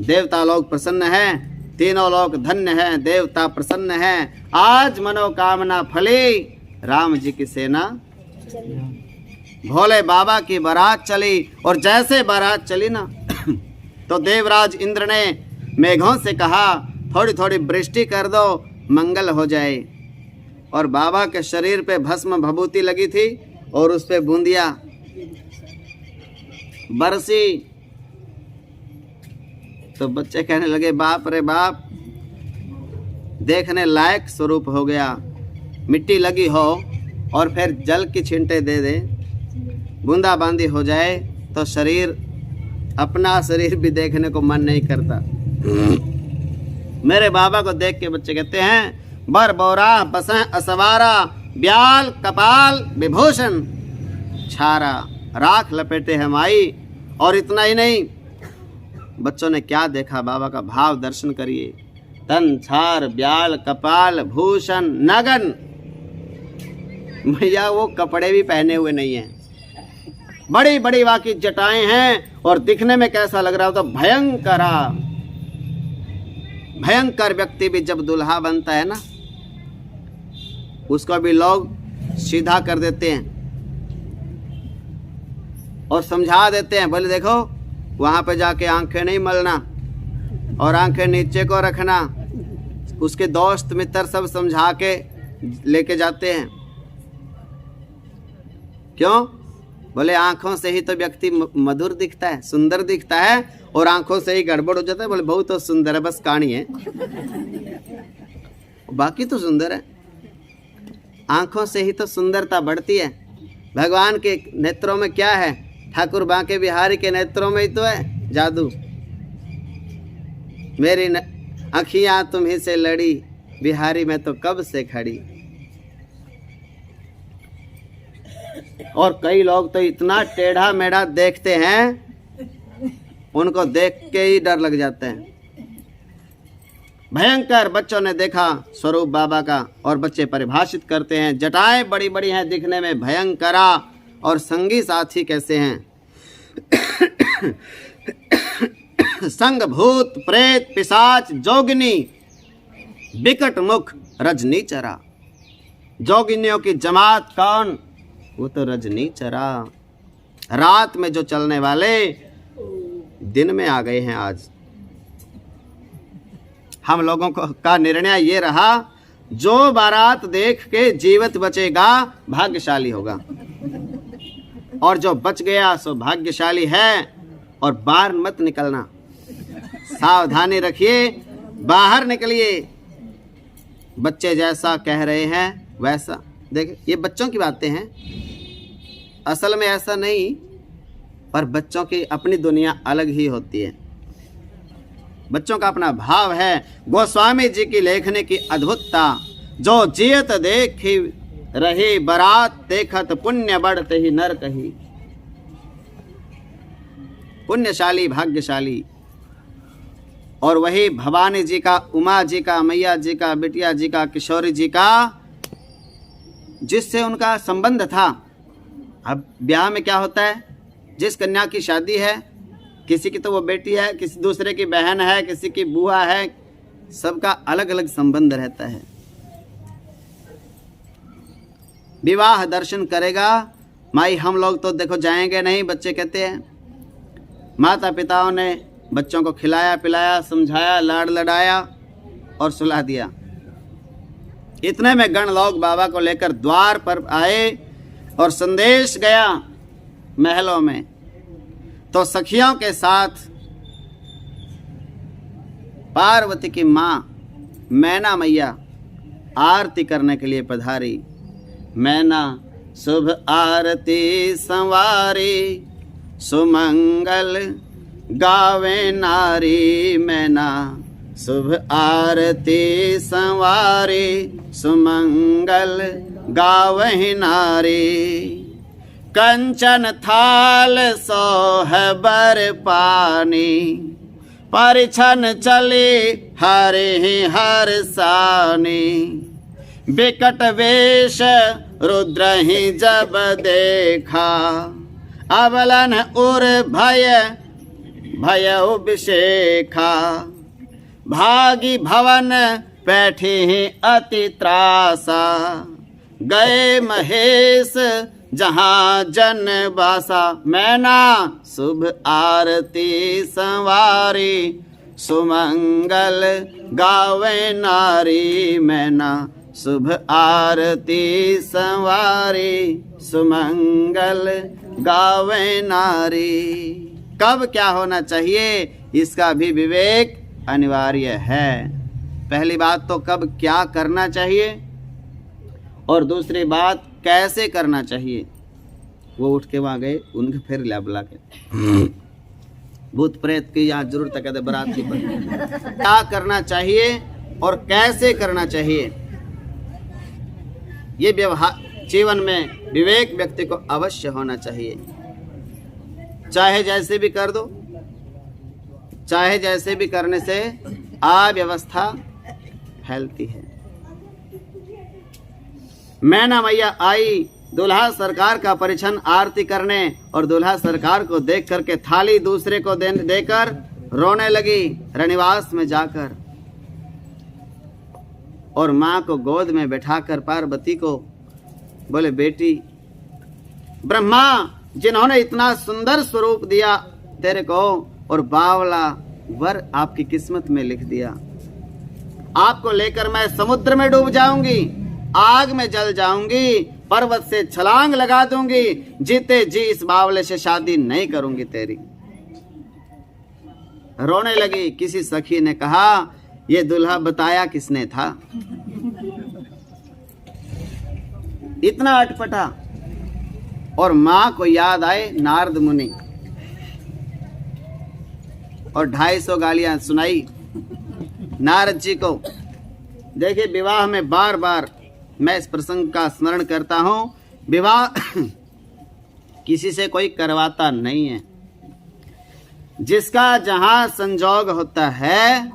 देवता लोग प्रसन्न हैं, तीनों लोग धन्य हैं, देवता प्रसन्न हैं। आज मनोकामना फली, राम जी की सेना, भोले बाबा की बारात चली। और जैसे बारात चली ना तो देवराज इंद्र ने मेघों से कहा, थोड़ी थोड़ी वृष्टि कर दो, मंगल हो जाए। और बाबा के शरीर पे भस्म भभूति लगी थी और उस पे बूंदिया बरसी। तो बच्चे कहने लगे, बाप रे बाप, देखने लायक स्वरूप हो गया। मिट्टी लगी हो और फिर जल की छींटे दे दे, बूंदाबांदी हो जाए तो शरीर, अपना शरीर भी देखने को मन नहीं करता। मेरे बाबा को देख के बच्चे कहते हैं, बर बौरा बसा असवारा, ब्याल कपाल विभूषण छारा, राख लपेटे हैं माई। और इतना ही नहीं, बच्चों ने क्या देखा, बाबा का भाव दर्शन करिए। तन छार ब्याल कपाल भूषण नगन। भैया वो कपड़े भी पहने हुए नहीं हैं, बड़ी बड़ी वाकी जटाएं हैं। और दिखने में कैसा लग रहा होता, भयंकरा। भयंकर व्यक्ति भी जब दुल्हा बनता है ना, उसको भी लोग सीधा कर देते हैं और समझा देते हैं, बोले देखो वहां पे जाके आंखें नहीं मलना और आंखें नीचे को रखना। उसके दोस्त मित्र सब समझा के लेके जाते हैं। क्यों? बोले आंखों से ही तो व्यक्ति मधुर दिखता है, सुंदर दिखता है, और आंखों से ही गड़बड़ हो जाता है। बोले बहुत तो सुंदर है, बस कहानी है, बाकी तो सुंदर है। आंखों से ही तो सुंदरता बढ़ती है। भगवान के नेत्रों में क्या है? ठाकुर बांके बिहारी के नेत्रों में ही तो है जादू। मेरी आँखियां तुम्हीं से लड़ी, बिहारी में तो कब से खड़ी। और कई लोग तो इतना टेढ़ा मेढ़ा देखते हैं, उनको देख के ही डर लग जाते हैं। भयंकर बच्चों ने देखा स्वरूप बाबा का, और बच्चे परिभाषित करते हैं, जटाएं बड़ी बड़ी हैं दिखने में, भयंकरा। और संगी साथी कैसे हैं? संग भूत प्रेत पिशाच जोगिनी, बिकट मुख रजनी चरा। जोगिनियों की जमात कौन? वो तो रजनी चरा, रात में जो चलने वाले दिन में आ गए हैं। आज हम लोगों का निर्णय ये रहा, जो बारात देख के जीवित बचेगा भाग्यशाली होगा, और जो बच गया सो भाग्यशाली है। और बाहर मत निकलना, सावधानी रखिए, बाहर निकलिए। बच्चे जैसा कह रहे हैं वैसा। देखिए ये बच्चों की बातें हैं, असल में ऐसा नहीं, पर बच्चों की अपनी दुनिया अलग ही होती है। बच्चों का अपना भाव है। गोस्वामी जी की लेखने की अद्भुतता, जो जियत देखी रही बारात, देखत पुण्य बढ़ते ही नर कही। पुण्यशाली भाग्यशाली। और वही भवानी जी का, उमा जी का, मैया जी का, बिटिया जी का, किशोरी जी का, जिससे उनका संबंध था। अब ब्याह में क्या होता है, जिस कन्या की शादी है, किसी की तो वो बेटी है, किसी दूसरे की बहन है, किसी की बुआ है, सबका अलग अलग संबंध रहता है। विवाह दर्शन करेगा। माई हम लोग तो देखो जाएंगे नहीं, बच्चे कहते हैं। माता पिताओं ने बच्चों को खिलाया पिलाया, समझाया, लाड़ लड़ाया और सुला दिया। इतने में गण लोग बाबा को लेकर द्वार पर आए और संदेश गया महलों में। तो सखियों के साथ पार्वती की माँ मैना मैया आरती करने के लिए पधारी। मैना शुभ आरती संवारी, सुमंगल गावे नारी। मैना शुभ आरती संवारी, सुमंगल गावे नारी। कंचन थाल सोह बर पानी, परिछन चली हरि हर सानी। बिकट वेश रुद्र ही जब देखा, अबलन उर भय भय अभिषेखा। भागी भवन बैठी ही अति त्रासा, गए महेश जहाँ जन बासा। मैना शुभ आरती संवारी, सुमंगल गावे नारी। मैना शुभ आरती संवारी, सुमंगल गावे नारी। कब क्या होना चाहिए इसका भी विवेक अनिवार्य है। पहली बात तो कब क्या करना चाहिए, और दूसरी बात कैसे करना चाहिए। वो उठ के वहाँ गए, उनके फिर ला बुला के भूत प्रेत की यहाँ जरूरत है, कहते बराती पर क्या करना चाहिए और कैसे करना चाहिए। ये व्यवहार जीवन में विवेक व्यक्ति को अवश्य होना चाहिए। चाहे जैसे भी कर दो, चाहे जैसे भी करने से अव्यवस्था फैलती है। मैना मैया आई दूल्हा सरकार का परिछन आरती करने, और दूल्हा सरकार को देख करके थाली दूसरे को देकर रोने लगी रनिवास में जाकर। और माँ को गोद में बैठाकर पार्वती को बोले, बेटी ब्रह्मा जिन्होंने इतना सुंदर स्वरूप दिया तेरे को, और बावला वर आपकी किस्मत में लिख दिया। आपको लेकर मैं समुद्र में डूब जाऊंगी, आग में जल जाऊंगी, पर्वत से छलांग लगा दूंगी, जीते जी इस बावले से शादी नहीं करूंगी तेरी। रोने लगी। किसी सखी ने कहा, ये दुल्हा बताया किसने था, इतना अटपटा। और मां को याद आए नारद मुनि, और 250 गालियां सुनाई नारद जी को। देखिए, विवाह में बार बार मैं इस प्रसंग का स्मरण करता हूं, विवाह किसी से कोई करवाता नहीं है। जिसका जहां संजोग होता है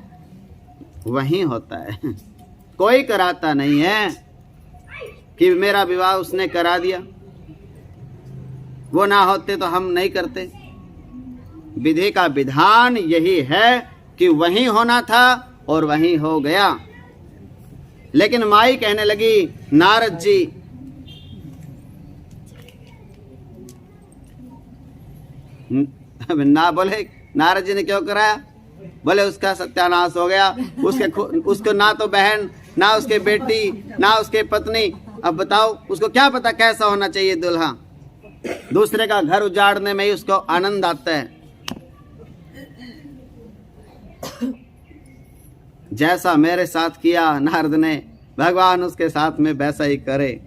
वहीं होता है, कोई कराता नहीं है कि मेरा विवाह उसने करा दिया, वो ना होते तो हम नहीं करते। विधि का विधान यही है कि वहीं होना था और वहीं हो गया। लेकिन माई कहने लगी, नारद जी ना बोले, नारद जी ने क्यों कराया? बोले उसका सत्यानाश हो गया, उसको ना तो बहन, ना उसके बेटी, ना उसके पत्नी। अब बताओ उसको क्या पता कैसा होना चाहिए दूल्हा। दूसरे का घर उजाड़ने में ही उसको आनंद आता है। जैसा मेरे साथ किया नारद ने, भगवान उसके साथ में वैसा ही करे।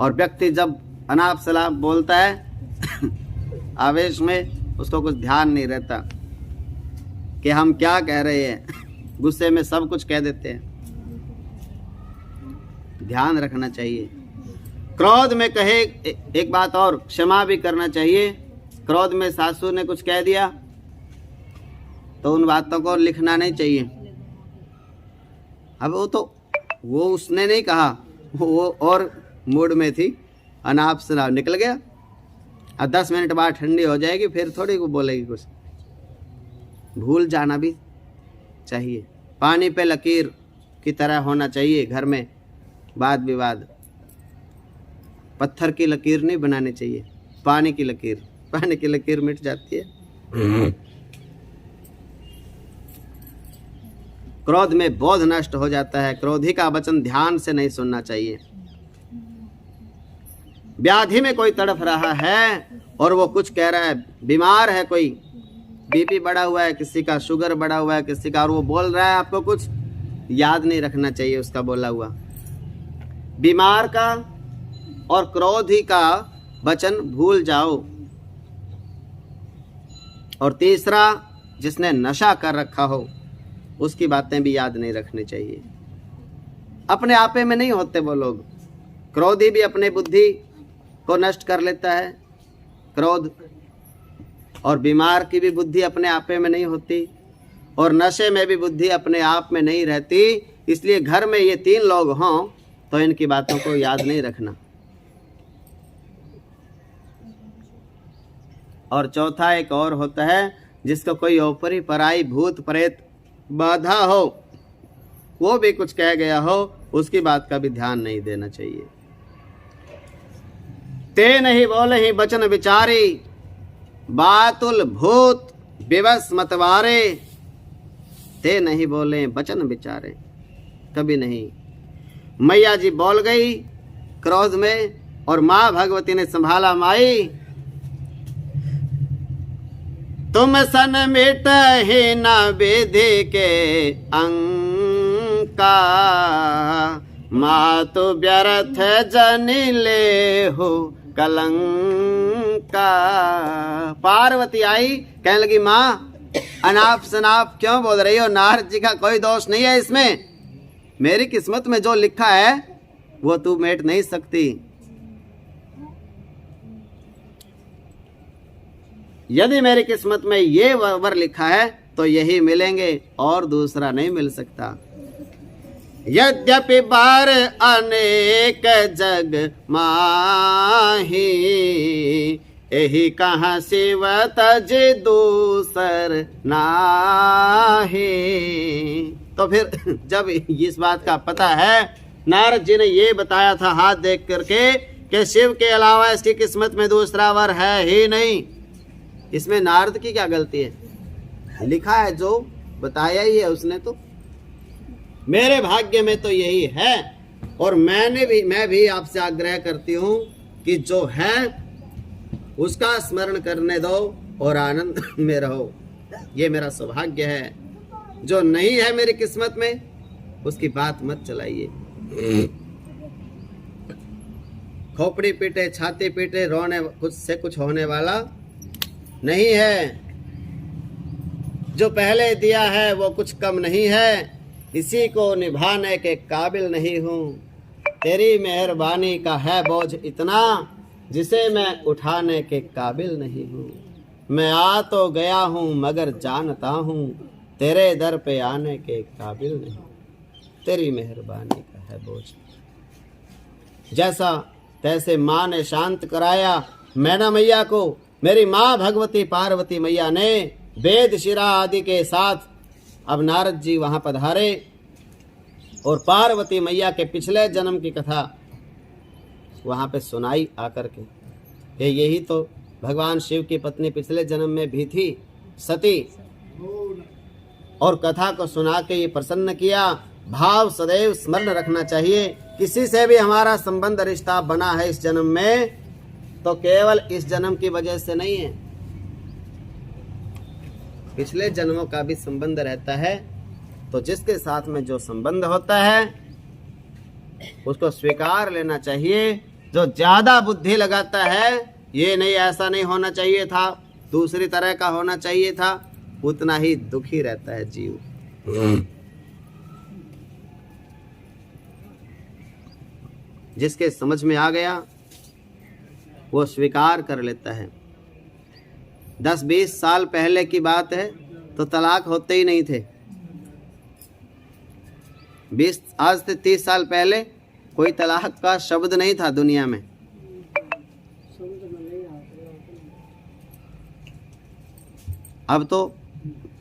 और व्यक्ति जब अनाप शनाप बोलता है आवेश में, उसको कुछ ध्यान नहीं रहता कि हम क्या कह रहे हैं, गुस्से में सब कुछ कह देते हैं। ध्यान रखना चाहिए। क्रोध में कहे एक बात और, क्षमा भी करना चाहिए। क्रोध में सासू ने कुछ कह दिया तो उन बातों को लिखना नहीं चाहिए। अब वो उसने नहीं कहा, वो और मूड में थी, अनाप शनाप निकल गया। अब 10 मिनट बाद ठंडी हो जाएगी, फिर थोड़ी को बोलेगी कुछ। भूल जाना भी चाहिए। पानी पे लकीर की तरह होना चाहिए घर में वाद विवाद। पत्थर की लकीर नहीं बनानी चाहिए, पानी की लकीर। पानी की लकीर मिट जाती है। क्रोध में बोध नष्ट हो जाता है। क्रोधी का वचन ध्यान से नहीं सुनना चाहिए। व्याधि में कोई तड़फ रहा है और वो कुछ कह रहा है, बीमार है कोई, बीपी बढ़ा हुआ है किसी का, शुगर बढ़ा हुआ है किसी का, और वो बोल रहा है, आपको कुछ याद नहीं रखना चाहिए उसका बोला हुआ। बीमार का और क्रोधी का वचन भूल जाओ। और तीसरा, जिसने नशा कर रखा हो उसकी बातें भी याद नहीं रखनी चाहिए। अपने आपे में नहीं होते वो लोग। क्रोधी भी अपने बुद्धि को नष्ट कर लेता है, क्रोध, और बीमार की भी बुद्धि अपने आपे में नहीं होती, और नशे में भी बुद्धि अपने आप में नहीं रहती। इसलिए घर में ये 3 लोग हों तो इनकी बातों को याद नहीं रखना। और चौथा एक और होता है, जिसको कोई ऊपरी पराई भूत प्रेत बाधा हो, वो भी कुछ कह गया हो, उसकी बात का भी ध्यान नहीं देना चाहिए। ते नहीं बोले ही बचन विचारी, बातुल भूत विवश मतवारे। ते नहीं बोले बचन विचारे, कभी नहीं। मैया जी बोल गई क्रोध में, और माँ भगवती ने संभाला, माई तुम सन मिट ही न विधि के अंका, माँ तो व्यर्थ जनि ले हो कलंका। पार्वती आई, कहने लगी, माँ अनाप शनाप क्यों बोल रही हो? नारद जी का कोई दोष नहीं है इसमें। मेरी किस्मत में जो लिखा है वो तू मेट नहीं सकती। यदि मेरी किस्मत में ये वर लिखा है तो यही मिलेंगे, और दूसरा नहीं मिल सकता। यद्यपि बार अनेक जग माही, यही कहाँ शिव तज दूसर नाही। तो फिर जब इस बात का पता है, नारद जी ने ये बताया था हाथ देख करके कि शिव के अलावा इसकी किस्मत में दूसरा वर है ही नहीं। इसमें नारद की क्या गलती है? लिखा है जो बताया ही है उसने। तो मेरे भाग्य में तो यही है, और मैं भी आपसे आग्रह करती हूँ कि जो है उसका स्मरण करने दो और आनंद में रहो। ये मेरा सौभाग्य है। जो नहीं है मेरी किस्मत में उसकी बात मत चलाइए। खोपड़ी पीटे, छाती पीटे, रोने कुछ से कुछ होने वाला नहीं है। जो पहले दिया है वो कुछ कम नहीं है, इसी को निभाने के काबिल नहीं हूँ। तेरी मेहरबानी का है बोझ इतना, जिसे मैं उठाने के काबिल नहीं हूँ। मैं आ तो गया हूँ मगर जानता हूँ, तेरे दर पे आने के काबिल नहीं। तेरी मेहरबानी का है बोझ। जैसा तैसे माँ ने शांत कराया मैना मैया को, मेरी माँ भगवती पार्वती मैया ने वेद शिरा आदि के साथ अब नारद जी वहाँ पधारे और पार्वती मैया के पिछले जन्म की कथा वहाँ पे सुनाई आकर के। यही तो भगवान शिव की पत्नी पिछले जन्म में भी थी सती, और कथा को सुना के ये प्रसन्न किया। भाव सदैव स्मरण रखना चाहिए। किसी से भी हमारा संबंध रिश्ता बना है इस जन्म में तो केवल इस जन्म की वजह से नहीं है, पिछले जन्मों का भी संबंध रहता है। तो जिसके साथ में जो संबंध होता है उसको स्वीकार लेना चाहिए। जो ज्यादा बुद्धि लगाता है, ये नहीं ऐसा नहीं होना चाहिए था, दूसरी तरह का होना चाहिए था, उतना ही दुखी रहता है जीव। जिसके समझ में आ गया वो स्वीकार कर लेता है। 10-20 साल पहले की बात है तो तलाक होते ही नहीं थे। आज से 30 साल पहले कोई तलाक का शब्द नहीं था दुनिया में। अब तो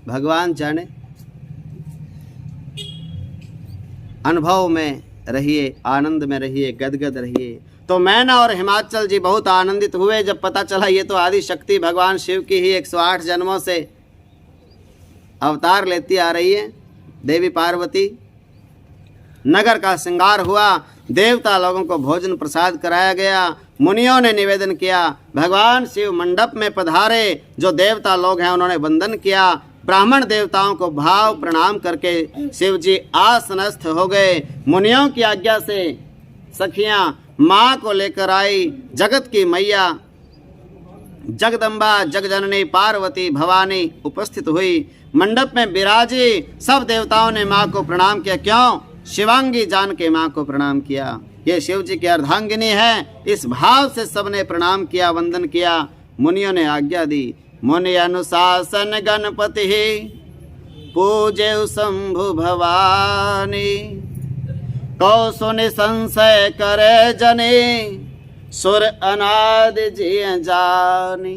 भगवान जाने। अनुभव में रहिए, आनंद में रहिए, गदगद रहिए। तो मैना और हिमाचल जी बहुत आनंदित हुए जब पता चला ये तो आदि शक्ति भगवान शिव की ही 108 जन्मों से अवतार लेती आ रही है देवी पार्वती। नगर का श्रृंगार हुआ, देवता लोगों को भोजन प्रसाद कराया गया। मुनियों ने निवेदन किया, भगवान शिव मंडप में पधारे। जो देवता लोग हैं उन्होंने वंदन किया। ब्राह्मण देवताओं को भाव प्रणाम करके शिव जी आसनस्थ हो गए। मुनियों की आज्ञा से सखियां माँ को लेकर आई। जगत की मैया जगदम्बा जगजननी पार्वती भवानी उपस्थित हुई। मंडप में विराजी। सब देवताओं ने माँ को प्रणाम किया। क्यों? शिवांगी जान के माँ को प्रणाम किया। ये शिव जी की अर्धांगिनी है। इस भाव से सबने प्रणाम किया, वंदन किया। मुनियों ने आज्ञा दी। मुनि अनुशासन गणपति पूजे शंभु भवानी। कौ सुनि संशय करे जने सुर अनादि जी जानी।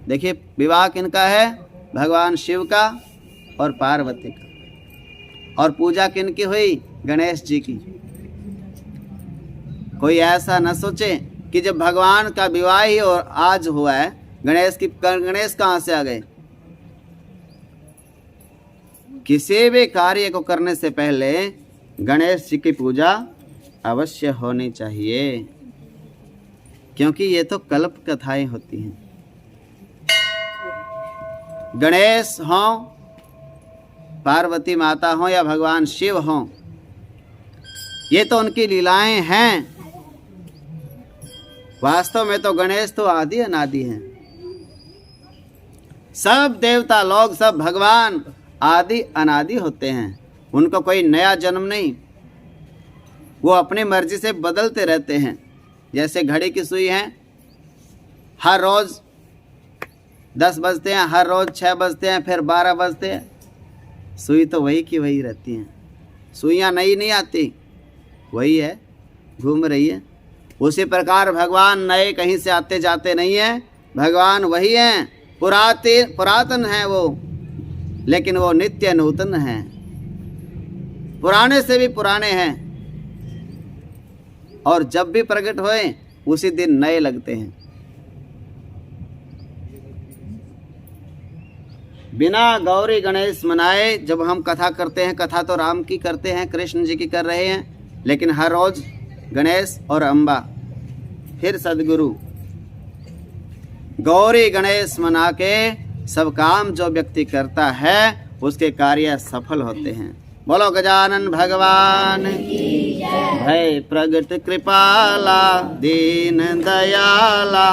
देखिए विवाह किनका है? भगवान शिव का और पार्वती का। और पूजा किनकी हुई? गणेश जी की। कोई ऐसा न सोचे कि जब भगवान का विवाह ही और आज हुआ है, गणेश कहाँ से आ गए? किसी भी कार्य को करने से पहले गणेश जी की पूजा अवश्य होनी चाहिए, क्योंकि ये तो कल्प कथाएं होती हैं। गणेश हों, पार्वती माता हों या भगवान शिव हों, ये तो उनकी लीलाएं हैं। वास्तव में तो गणेश तो आदि अनादि हैं। सब देवता लोग, सब भगवान आदि अनादि होते हैं। उनको कोई नया जन्म नहीं, वो अपनी मर्जी से बदलते रहते हैं। जैसे घड़ी की सुई है, हर रोज़ 10 बजते हैं, हर रोज़ 6 बजते हैं, फिर 12 बजते हैं। सुई तो वही की वही रहती हैं। सुइयाँ नई नहीं आती, वही है, घूम रही है। उसी प्रकार भगवान नए कहीं से आते जाते नहीं हैं। भगवान वही हैं, पुरातन हैं वो, लेकिन वो नित्य नूतन हैं, पुराने से भी पुराने हैं। और जब भी प्रकट होए उसी दिन नए लगते हैं। बिना गौरी गणेश मनाए जब हम कथा करते हैं, कथा तो राम की करते हैं, कृष्ण जी की कर रहे हैं, लेकिन हर रोज गणेश और अम्बा, फिर सदगुरु, गौरी गणेश मना के सब काम जो व्यक्ति करता है उसके कार्य सफल होते हैं। बोलो गजानन भगवान भय प्रगट कृपाला दीन दयाला